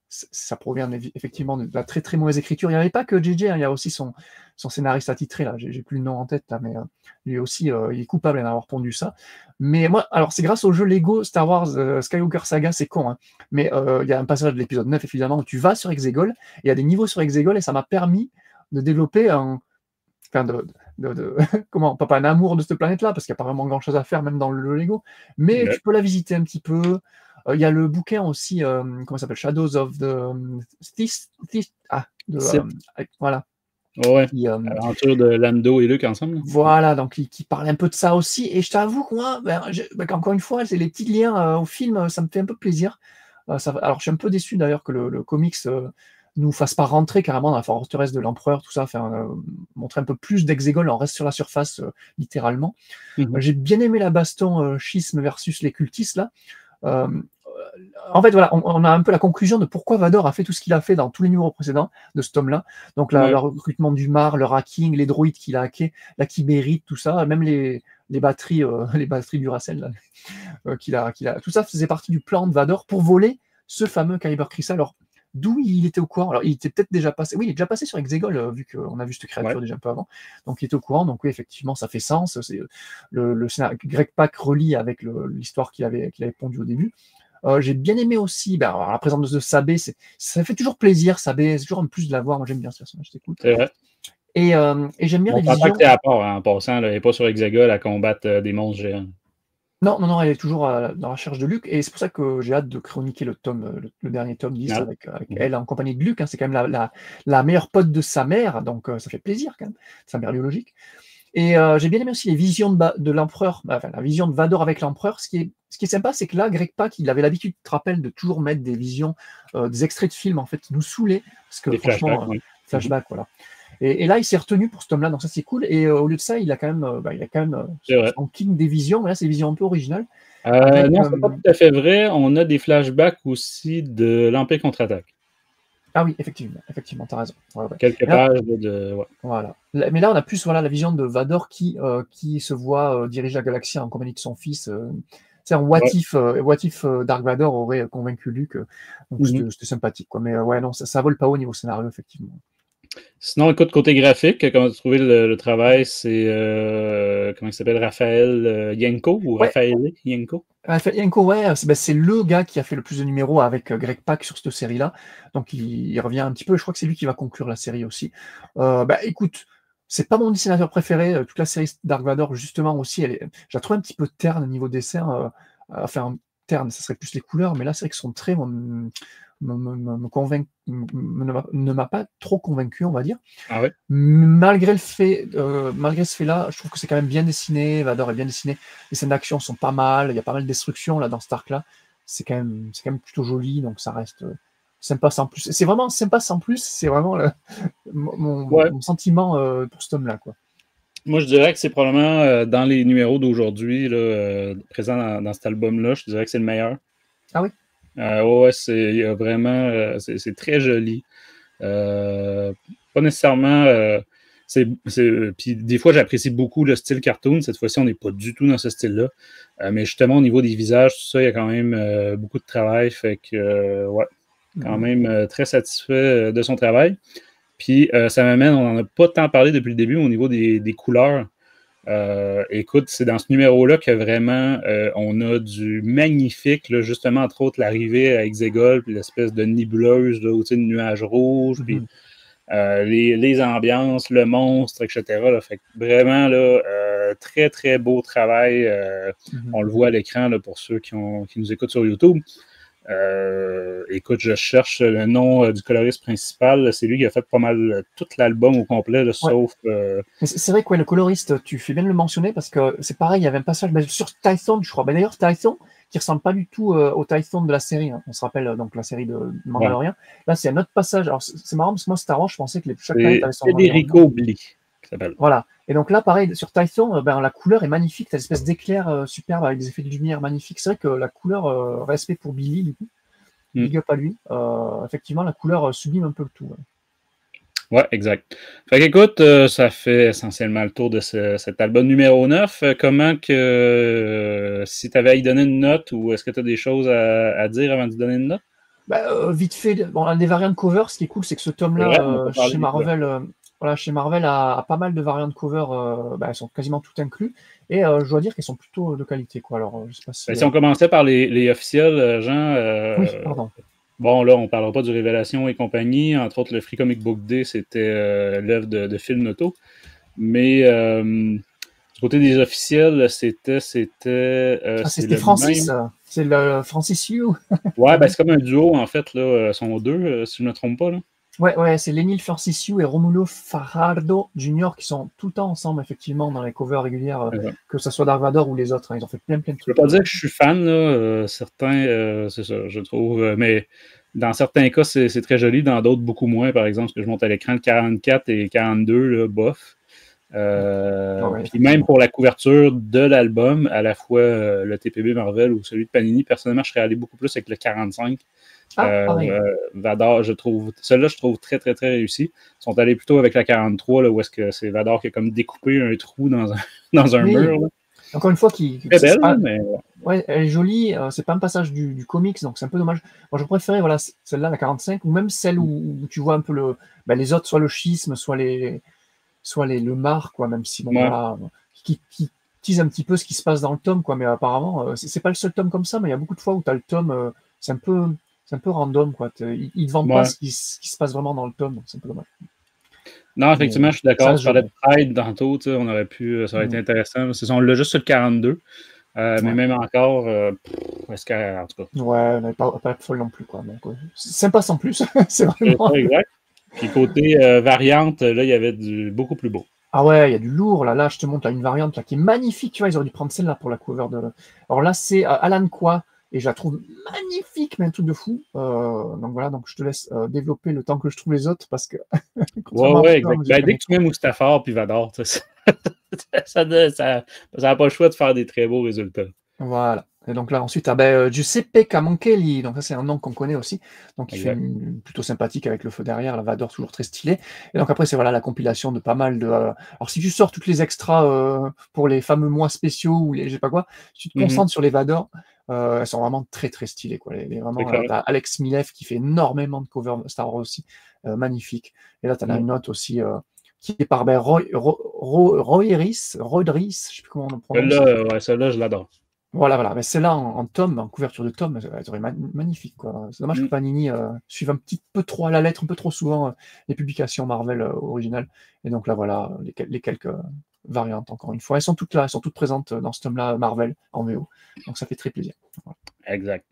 ça provient effectivement de la très très mauvaise écriture. Il n'y avait pas que JJ, hein, il y a aussi son scénariste attitré, là, j'ai plus le nom en tête, là, mais lui aussi, il est coupable d'avoir pondu ça. Mais moi, alors c'est grâce au jeu Lego Star Wars Skywalker Saga, c'est con, hein, mais il y a un passage de l'épisode 9, évidemment, où tu vas sur Exegol, et il y a des niveaux sur Exegol, et ça m'a permis de développer comment, pas un amour de cette planète-là, parce qu'il n'y a pas vraiment grand-chose à faire, même dans le Lego, mais tu peux la visiter un petit peu. Il y a le bouquin aussi, comment ça s'appelle, Shadows of the voilà. Ouais, l'aventure de Lando et Luke ensemble. Voilà, donc qui parle un peu de ça aussi. Et je t'avoue que moi, encore une fois, c'est les petits liens au film, ça me fait un peu plaisir. Alors, je suis un peu déçu d'ailleurs que le comics nous fasse pas rentrer carrément dans la forteresse de l'empereur, tout ça, montrer un peu plus d'Exegol, on reste sur la surface, littéralement. J'ai bien aimé la baston schisme versus les cultistes, là. En fait, voilà, on a un peu la conclusion de pourquoi Vador a fait tout ce qu'il a fait dans tous les numéros précédents de ce tome-là. Donc, le recrutement du Mar, le hacking, les droïdes qu'il a hackés, la chimérite, tout ça, même les batteries Duracell qu'il a. Tout ça faisait partie du plan de Vador pour voler ce fameux Kyber Crystal. Alors, d'où il était au courant? Alors, il était peut-être déjà passé. Oui, il est déjà passé sur Exegol, vu qu'on a vu cette créature déjà un peu avant. Donc, il était au courant. Donc, oui, effectivement, ça fait sens. C'est le scénario Greg Pak relie avec l'histoire qu'il avait pondue au début. J'ai bien aimé aussi la présence de Sabé. Ça fait toujours plaisir, Sabé. C'est toujours un plus de la voir. Moi, j'aime bien ce personnage. C'est cool. C'est vrai. Et j'aime bien les visions. On à part, en passant, elle n'est pas sur Exegol à combattre des monstres géants. Non, elle est toujours dans la recherche de Luke, et c'est pour ça que j'ai hâte de chroniquer le dernier tome 10 avec elle en compagnie de Luke, hein. C'est quand même la meilleure pote de sa mère, donc ça fait plaisir quand même, sa mère biologique. Et j'ai bien aimé aussi les visions de l'empereur, enfin la vision de Vador avec l'empereur. Ce qui est sympa, c'est que là, Greg Pak, il avait l'habitude, tu te rappelles, de toujours mettre des visions, des extraits de films, en fait, qui nous saoulaient, parce que Des franchement, flashbacks, oui. flashback, voilà. Et là, il s'est retenu pour ce tome-là, donc ça c'est cool. Et au lieu de ça, il a quand même C'est vrai. son king des visions, mais là c'est des visions un peu originales. Non, c'est pas tout à fait vrai. On a des flashbacks aussi de l'Empire contre-attaque. Ah oui, effectivement, tu as raison. Ouais. Quelques pages de. Ouais. Voilà. Mais là, on a plus la vision de Vador qui se voit diriger la galaxie en compagnie de son fils. C'est un what if Dark Vador aurait convaincu Luke. Donc c'était sympathique, quoi. Mais ouais, non, ça vole pas haut niveau scénario, effectivement. Sinon, écoute, côté graphique, comment tu as trouvé le travail? C'est, comment il s'appelle, Raphaël Yenko ou Raphaël Yenko? Raphaël Yenko, ouais, c'est le gars qui a fait le plus de numéros avec Greg Pak sur cette série-là. Donc il revient un petit peu. Je crois que c'est lui qui va conclure la série aussi. Écoute, c'est pas mon dessinateur préféré. Toute la série Dark Vador, justement, aussi, je la trouve un petit peu terne au niveau dessin. Enfin, terne, ça serait plus les couleurs, mais là, c'est vrai que son trait ne m'a pas trop convaincu, on va dire. Ah ouais? Malgré ce fait-là, je trouve que c'est quand même bien dessiné. Vador est bien dessiné. Les scènes d'action sont pas mal. Il y a pas mal de destruction là dans Stark là. C'est quand même plutôt joli, donc ça reste sympa sans plus. C'est vraiment sympa sans plus. C'est vraiment mon sentiment pour ce tome-là, quoi. Moi, je dirais que c'est probablement dans les numéros d'aujourd'hui, présents dans cet album-là, je dirais que c'est le meilleur. Ah oui? Ouais, c'est vraiment, c'est très joli. Pas nécessairement. Puis des fois, j'apprécie beaucoup le style cartoon. Cette fois-ci, on n'est pas du tout dans ce style-là. Mais justement, au niveau des visages, tout ça, il y a quand même beaucoup de travail. Fait que, ouais, quand même très satisfait de son travail. Puis ça m'amène, on n'en a pas tant parlé depuis le début, mais au niveau des couleurs. Écoute, c'est dans ce numéro-là que vraiment on a du magnifique, là, justement, entre autres, l'arrivée à Exegol, puis l'espèce de nébuleuse là, au-dessus de nuages rouges, puis les ambiances, le monstre, etc. Là, fait que vraiment, là, très, très beau travail. On le voit à l'écran là, pour ceux qui nous écoutent sur YouTube. Écoute, je cherche le nom du coloriste principal. C'est lui qui a fait pas mal tout l'album au complet, là, sauf. C'est vrai que le coloriste, tu fais bien de le mentionner parce que c'est pareil, il y avait un passage sur Tython, je crois. D'ailleurs, Tython, qui ressemble pas du tout au Tython de la série. Hein. On se rappelle donc la série de Mandalorian. Ouais. Là, c'est un autre passage. Alors, c'est marrant parce que moi, Star Wars, je pensais que chaque planète avait son. Federico Bli, qui s'appelle. Voilà. Et donc là, pareil, sur Tython, la couleur est magnifique. T'as une espèce d'éclair superbe avec des effets de lumière magnifiques. C'est vrai que la couleur, respect pour Billy, du coup. Big up à lui. Effectivement, la couleur sublime un peu le tout. Ouais, exact. Fait qu'écoute, ça fait essentiellement le tour de cet album numéro 9. Comment que, si tu avais à y donner une note, ou est-ce que tu as des choses à dire avant de donner une note? Vite fait, des variantes cover, ce qui est cool, c'est que ce tome-là, chez Marvel a pas mal de variantes cover, elles sont quasiment toutes incluses, et je dois dire qu'elles sont plutôt de qualité, quoi. Alors, je sais pas si... si on commençait par les officiels, Jean... oui, pardon. Bon, là, on ne parlera pas du Révélation et compagnie. Entre autres, le Free Comic Book Day, c'était l'œuvre de Phil Noto. Mais du côté des officiels, c'était Francis. C'est le Francis Yu. Ouais, c'est comme un duo, en fait. Là, sont deux, si je ne me trompe pas. Là. Ouais, c'est Lenny Francis Yu et Romulo Fajardo Jr. qui sont tout le temps ensemble, effectivement, dans les covers régulières, que ce soit Dark Vador ou les autres. Hein, ils ont fait plein de trucs. Je ne veux pas dire que je suis fan, là, certains, c'est ça, je trouve, mais dans certains cas, c'est très joli, dans d'autres, beaucoup moins. Par exemple, ce que je monte à l'écran, le 44 et 42, là, bof. Puis même pour la couverture de l'album, à la fois le TPB Marvel ou celui de Panini, personnellement, je serais allé beaucoup plus avec le 45. Vador, je trouve, celui-là, je trouve très, très, très réussi. Ils sont allés plutôt avec la 43, là, où est-ce que c'est Vador qui a comme découpé un trou dans un mur. Là. Encore une fois, très belle, mais... Ouais, elle est jolie. C'est pas un passage du comics, donc c'est un peu dommage. Moi, je préférais celle-là, la 45, ou même celle où tu vois un peu les autres, soit le schisme, soit le mar, quoi, même si, qui tease un petit peu ce qui se passe dans le tome, quoi, mais apparemment, c'est pas le seul tome comme ça, mais il y a beaucoup de fois où tu as le tome, c'est un peu random, quoi. Ils ne vendent pas ce qui se passe vraiment dans le tome, donc c'est un peu dommage. Non, effectivement, je suis d'accord. Tu parlais de Pride tantôt, on aurait pu, ça aurait été intéressant. On l'a juste sur le 42. Mais même encore, est-ce que, en tout cas. Ouais, pas folle non plus, quoi. Donc, c'est sympa sans plus. C'est C'est vraiment. ça, exact. Puis côté variante, là, il y avait beaucoup plus beau. Ah ouais, il y a du lourd, là. Là, je te montre là, une variante là, qui est magnifique. Tu vois, ils auraient dû prendre celle-là pour la cover de. Alors là, c'est Alan Qua, et je la trouve magnifique, mais un truc de fou. Donc voilà, donc je te laisse développer le temps que je trouve les autres, parce que. Ouais, exact. Ben, dès que tu mets Mustafar puis Vador, ça n'a pas le choix de faire des très beaux résultats. Voilà. Et donc là, ensuite, ben, Giuseppe Camonchelli, donc ça c'est un nom qu'on connaît aussi, donc il Exact. fait plutôt sympathique avec le feu derrière, la Vador toujours très stylé. Et donc après, c'est voilà la compilation de pas mal de. Alors si tu sors toutes les extras pour les fameux mois spéciaux ou les je sais pas quoi, si tu te concentres sur les Vador, elles sont vraiment très très stylées, quoi. Vraiment, t'as Alex Milev qui fait énormément de covers Star Wars aussi, magnifique. Et là, tu en as une autre aussi qui est par Rodris, je sais plus comment on le prononce. Celle-là, je l'adore. Voilà. Mais celle-là en tome, en couverture de tome, elle serait magnifique, quoi. C'est dommage que Panini suive un petit peu trop à la lettre, un peu trop souvent les publications Marvel originales. Et donc là, voilà, les quelques variantes, encore une fois. Elles sont toutes là, elles sont toutes présentes dans ce tome-là Marvel en VO. Donc ça fait très plaisir. Voilà. Exact.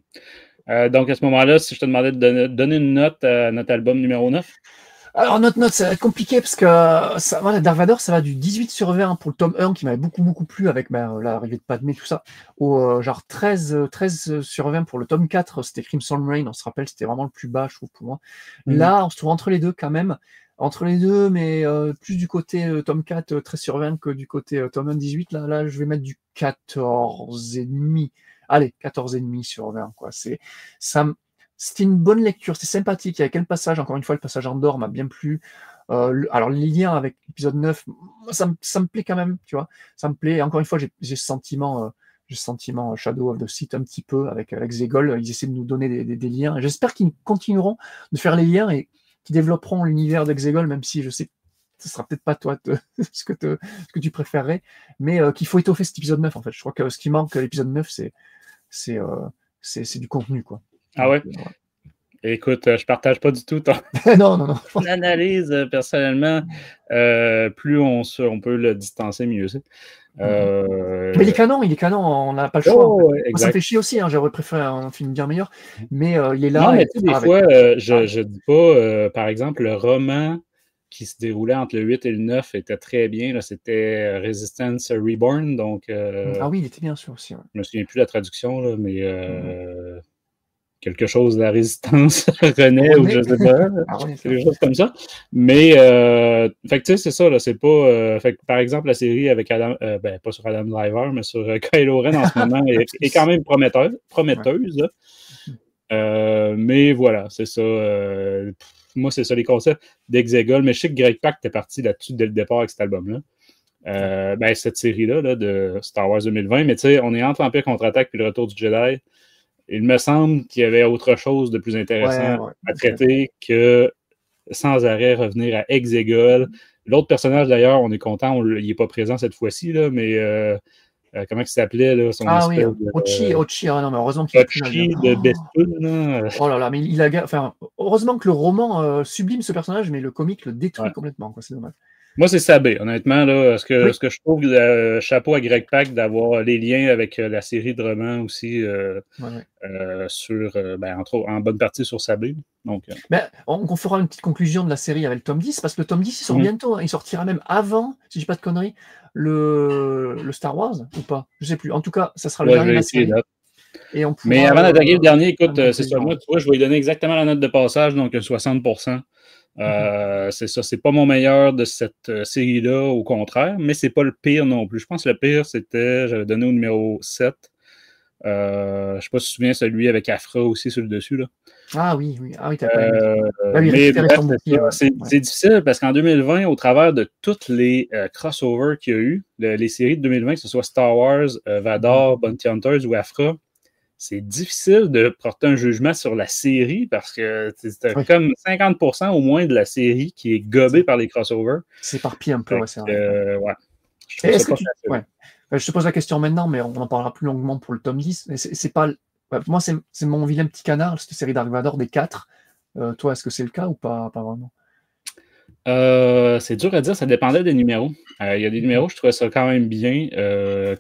Donc à ce moment-là, si je te demandais de donner une note à notre album numéro 9? Alors, notre note, ça va être compliqué parce que voilà, Dark Vador, ça va du 18/20 pour le tome 1 qui m'avait beaucoup plu avec l'arrivée de Padmé, tout ça, au genre 13/20 pour le tome 4, c'était Crimson Reign, on se rappelle, c'était vraiment le plus bas, je trouve, pour moi. Là, on se trouve entre les deux quand même, entre les deux, mais plus du côté tome 4, 13/20 que du côté tome 1, 18. Là, je vais mettre du 14,5. Allez, 14,5/20, quoi. C'était une bonne lecture, c'était sympathique. Il y avait quel passage, encore une fois, le passage Andorre m'a bien plu. Alors, les liens avec l'épisode 9, ça me plaît quand même, tu vois. Ça me plaît. Encore une fois, j'ai ce sentiment Shadow of the Sith un petit peu avec Zegol. Ils essaient de nous donner des liens. J'espère qu'ils continueront de faire les liens et qu'ils développeront l'univers d'Exegol, même si je sais que ce sera peut-être pas toi ce que tu préférerais, mais qu'il faut étoffer cet épisode 9, en fait. Je crois que ce qui manque à l'épisode 9, c'est du contenu, quoi. Ah ouais? Écoute, je partage pas du tout ton non. analyse, personnellement. Plus on peut le distancer, mieux c'est. Mais il est canon, on n'a pas le choix. Moi, ça me fait chier aussi, j'aurais préféré un film bien meilleur, mais il est là. Non, mais tu sais, des fois, je dis pas, par exemple, le roman qui se déroulait entre le 8 et le 9 était très bien. C'était Resistance Reborn, donc... Ah oui, il était bien sûr aussi. Ouais. Je me souviens plus de la traduction, là, mais quelque chose de la résistance renaît ou je sais pas. Quelque chose comme ça. Mais, fait que tu sais, c'est ça, là, c'est pas... fait que, par exemple, la série avec Adam... pas sur Adam Driver, mais sur Kylo Ren en ce moment est quand même prometteuse. Là. Mais voilà, c'est ça. Moi, c'est ça les concepts d'Exegol. Mais je sais que Greg Pak était parti là-dessus dès le départ avec cet album-là. Cette série-là là, de Star Wars 2020. Mais tu sais, on est entre l'Empire contre-attaque puis le Retour du Jedi. Il me semble qu'il y avait autre chose de plus intéressant à traiter que sans arrêt revenir à Exegol. L'autre personnage, d'ailleurs, on est content, il n'est pas présent cette fois-ci, là, mais comment il s'appelait, là, son espèce de... Ochi, non, mais heureusement qu'il Ochi de Bespin. Oh là là, mais heureusement que le roman sublime ce personnage, mais le comique le détruit complètement, quoi, c'est dommage. Moi, c'est Sabé, honnêtement. Là, ce que je trouve, chapeau à Greg Pak d'avoir les liens avec la série de romans aussi, en bonne partie sur Sabé. Donc, on fera une petite conclusion de la série avec le tome 10, parce que le tome 10, il sort bientôt. Il sortira même avant, si je dis pas de conneries, le Star Wars, ou pas? Je sais plus. En tout cas, ça sera le dernier de la série. Mais avant d'attaquer le dernier, écoute, c'est ça. Moi, tu vois, je vais lui donner exactement la note de passage, donc 60%. C'est ça, c'est pas mon meilleur de cette série-là, au contraire, mais c'est pas le pire non plus. Je pense que le pire, j'avais donné au numéro 7. Je sais pas si tu te souviens, celui avec Afra aussi sur le dessus. Là. Ah oui, t'as pas aimé. C'est difficile parce qu'en 2020, au travers de toutes les crossovers qu'il y a eu, les séries de 2020, que ce soit Star Wars, Vador, Bounty Hunters ou Afra, c'est difficile de porter un jugement sur la série parce que c'est comme 50% au moins de la série qui est gobée par les crossovers. C'est éparpillé un peu, c'est vrai. Je te pose la question maintenant, mais on en parlera plus longuement pour le tome 10. Mais c'est pas... Moi, c'est mon vilain petit canard, cette série Dark Vador des 4. Toi, est-ce que c'est le cas ou pas vraiment? C'est dur à dire, ça dépendait des numéros. Il y a des numéros, je trouvais ça quand même bien.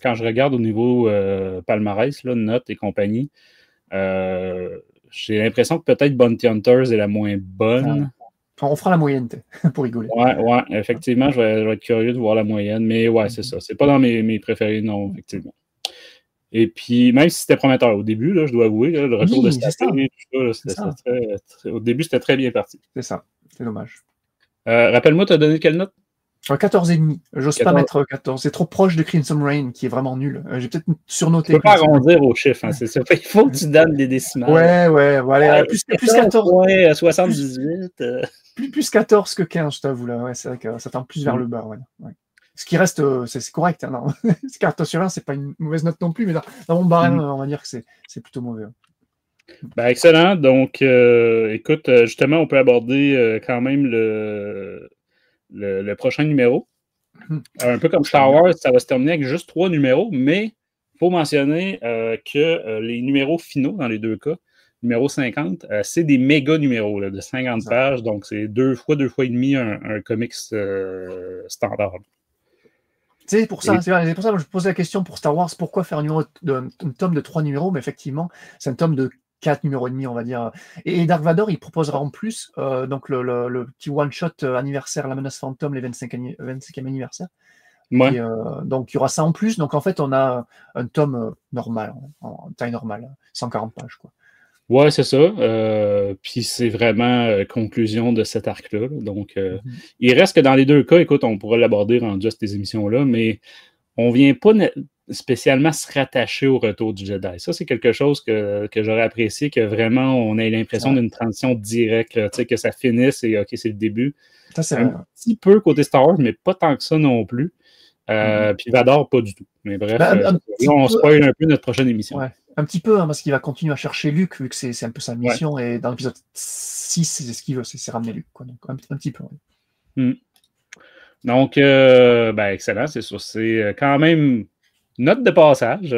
Quand je regarde au niveau palmarès, là, notes et compagnie, j'ai l'impression que peut-être Bounty Hunters est la moins bonne. On fera la moyenne, pour rigoler. Ouais, effectivement, je vais être curieux de voir la moyenne, mais ouais, c'est ça. C'est pas dans mes préférés, non, effectivement. Et puis, même si c'était prometteur au début, là, je dois avouer, là, le retour de Stafford, tout ça, au début, c'était très bien parti. C'est ça, c'est dommage. Rappelle-moi, tu as donné quelle note? 14,5. J'ose pas mettre 14. C'est trop proche de Crimson Reign, qui est vraiment nul. J'ai peut-être surnoté. Tu peux pas arrondir au chiffre, hein, c'est ça. Il faut que tu donnes des décimales. Ouais, voilà. Plus 14. Ouais, 78. Plus 14 que 15, je t'avoue, là. Ouais, c'est vrai que ça tend plus vers le bas, ouais. Ce qui reste, c'est correct, hein, non. 14 sur 20, c'est pas une mauvaise note non plus, mais dans mon barème, on va dire que c'est plutôt mauvais. Ben, excellent. Donc, écoute, justement, on peut aborder quand même le prochain numéro. Un peu comme Star Wars, ça va se terminer avec juste 3 numéros, mais il faut mentionner que les numéros finaux, dans les deux cas, numéro 50, c'est des méga numéros là, de 50 pages, donc c'est deux fois et demi un comics standard. C'est pour ça que je me posais la question pour Star Wars, pourquoi faire un tome de 3 numéros, mais effectivement, c'est un tome de 4 numéros et demi, on va dire. Et Dark Vador, il proposera en plus donc le petit one-shot anniversaire, La Menace Fantôme, les 25e anniversaire. Ouais. Et, donc, il y aura ça en plus. Donc, en fait, on a un tome normal, en taille normale, 140 pages, quoi. Ouais, c'est ça. Puis c'est vraiment conclusion de cet arc-là. Donc, il reste que dans les deux cas, écoute, on pourra l'aborder rendu à ces émissions-là, mais on ne vient pas spécialement se rattacher au retour du Jedi. Ça, c'est quelque chose que j'aurais apprécié, que vraiment on ait l'impression d'une transition directe, là, que ça finisse et OK, c'est le début. Ça, c'est un petit peu côté Star Wars, mais pas tant que ça non plus. Puis Vador, pas du tout. Mais bref, là, on spoil un peu notre prochaine émission. Ouais. Un petit peu, hein, parce qu'il va continuer à chercher Luke, vu que c'est un peu sa mission, et dans l'épisode 6, c'est ce qu'il veut, c'est ramener Luke, quoi. Donc, un petit peu. Ouais. Donc, ben, excellent, c'est sûr. C'est quand même note de passage.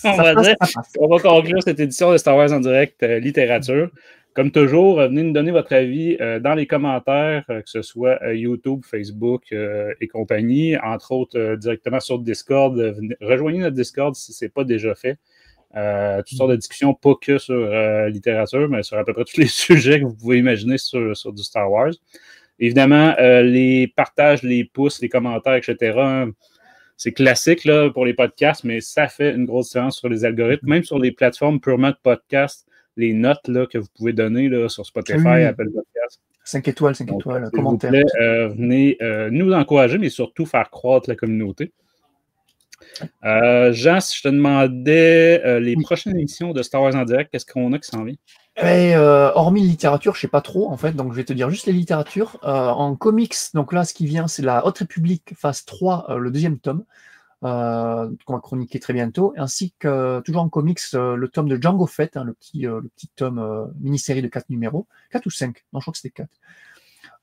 On va conclure cette édition de Star Wars en direct littérature. Comme toujours, venez nous donner votre avis dans les commentaires, que ce soit YouTube, Facebook et compagnie, entre autres directement sur Discord. Rejoignez notre Discord si ce n'est pas déjà fait. Toutes sortes de discussions, pas que sur littérature, mais sur à peu près tous les sujets que vous pouvez imaginer sur du Star Wars. Évidemment, les partages, les pouces, les commentaires, etc., c'est classique là, pour les podcasts, mais ça fait une grosse différence sur les algorithmes. Même sur les plateformes purement de podcast, les notes là, que vous pouvez donner là, sur Spotify, Apple Podcast. 5 étoiles, commentaires. S'il vous plaît, venez nous encourager, mais surtout faire croître la communauté. Jean, si je te demandais les prochaines émissions de Star Wars en direct, qu'est-ce qu'on a qui s'en vient? Hormis littérature, je ne sais pas trop en fait, donc je vais te dire juste les littératures. En comics, donc là ce qui vient c'est la Haute République phase 3, le 2e tome, qu'on va chroniquer très bientôt, ainsi que toujours en comics le tome de Jango Fett, hein, le petit tome mini-série de 4 numéros, 4 ou 5, non je crois que c'était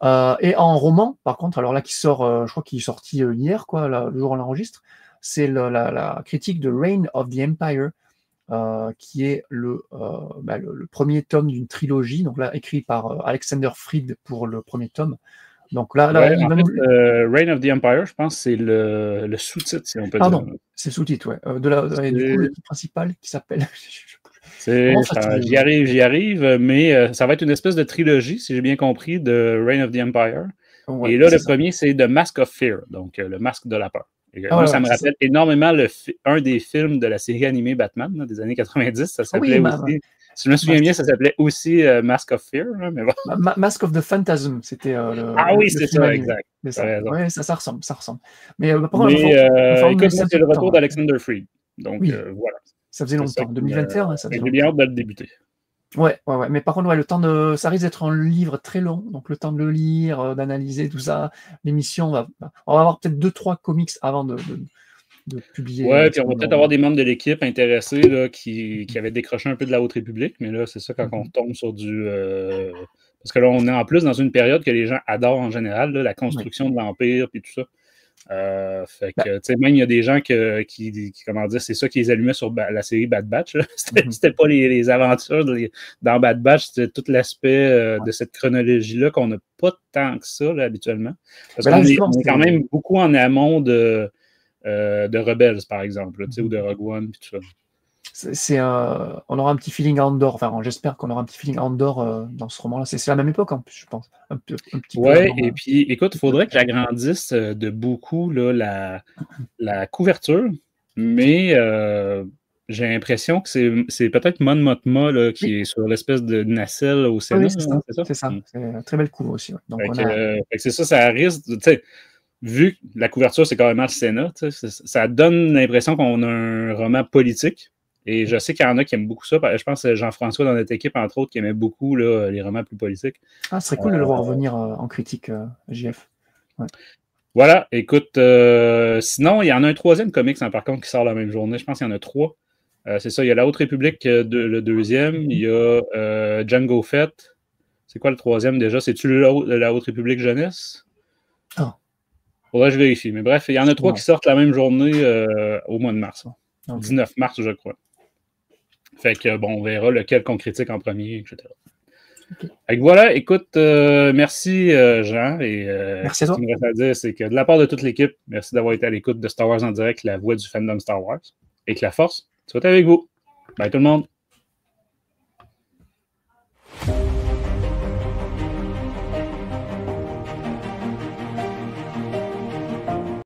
4. Et en roman, par contre, alors là qui sort, je crois qu'il est sorti hier, quoi, là, le jour où on l'enregistre, c'est la critique de Reign of the Empire, qui est le premier tome d'une trilogie, donc là écrit par Alexander Freed pour le premier tome. Donc là, Reign of the Empire, je pense, c'est le sous-titre, si on peut dire. Pardon, c'est le sous-titre, ouais. Du coup, le titre principal qui s'appelle. J'y arrive, mais ça va être une espèce de trilogie, si j'ai bien compris, de Reign of the Empire. Ouais, et là, le premier, c'est The Mask of Fear, donc le masque de la peur. Moi, ça me rappelle énormément un des films de la série animée Batman là, des années 90. Ça s'appelait aussi. Si je me souviens bien, ça s'appelait aussi Mask of Fear. Là, mais bon. Mask of the Phantasm, c'était oui, c'est ça, exact. Oui, ça ressemble. Mais écoute, c'est le retour d'Alexander Freed. Donc, voilà. Ça faisait longtemps. 2021, ça faisait longtemps. J'ai bien hâte de le débuter. Ouais. Mais par contre, le temps ça risque d'être un livre très long, donc le temps de le lire, d'analyser tout ça. L'émission, on va avoir peut-être 2-3 comics avant de publier. Ouais, puis on va peut-être avoir des membres de l'équipe intéressés là, qui avaient décroché un peu de la Haute République, mais là, c'est ça quand on tombe sur du. Parce que là, on est en plus dans une période que les gens adorent en général, là, la construction de l'Empire puis tout ça. Fait que, tu sais, même il y a des gens qui comment dire, c'est ça qui les allumait sur la série Bad Batch. C'était pas les aventures dans Bad Batch, c'était tout l'aspect de cette chronologie-là qu'on n'a pas tant que ça, là, habituellement. Parce qu'on est quand même beaucoup en amont de Rebels, par exemple, là, ou de Rogue One, puis tout ça. On aura un petit feeling Andor, enfin j'espère qu'on aura un petit feeling Andor dans ce roman-là. C'est la même époque en plus, je pense. Un petit ouais, et puis écoute, il faudrait que j'agrandisse de beaucoup là, la couverture, mais j'ai l'impression que c'est peut-être Mon Mothma qui est sur l'espèce de nacelle au Sénat. Oui, c'est ça. C'est une très belle couve aussi. Ouais. Donc c'est ça risque, tu sais, vu que la couverture c'est carrément le Sénat, ça donne l'impression qu'on a un roman politique. Et je sais qu'il y en a qui aiment beaucoup ça. Je pense que Jean-François dans notre équipe, entre autres, qui aimait beaucoup là, les romans plus politiques. Ah, ce serait cool de le voir revenir en critique, JF. Ouais. Voilà, écoute, sinon, il y en a un troisième comics, par contre, qui sort la même journée. Je pense qu'il y en a 3. C'est ça, il y a La Haute République, le deuxième. Il y a Django Fett. C'est quoi le troisième déjà? C'est-tu La Haute République Jeunesse? Ah. Faudrait que je vérifie. Mais bref, il y en a 3 qui sortent la même journée au mois de mars. Okay. 19 mars, je crois. Fait que, bon, on verra lequel qu'on critique en premier, etc. Okay. Fait que voilà, écoute, merci Jean. Et merci à toi. Ce qu'il me reste à dire, c'est que de la part de toute l'équipe, merci d'avoir été à l'écoute de Star Wars en direct, la voix du fandom Star Wars. Et que la force soit avec vous. Bye tout le monde.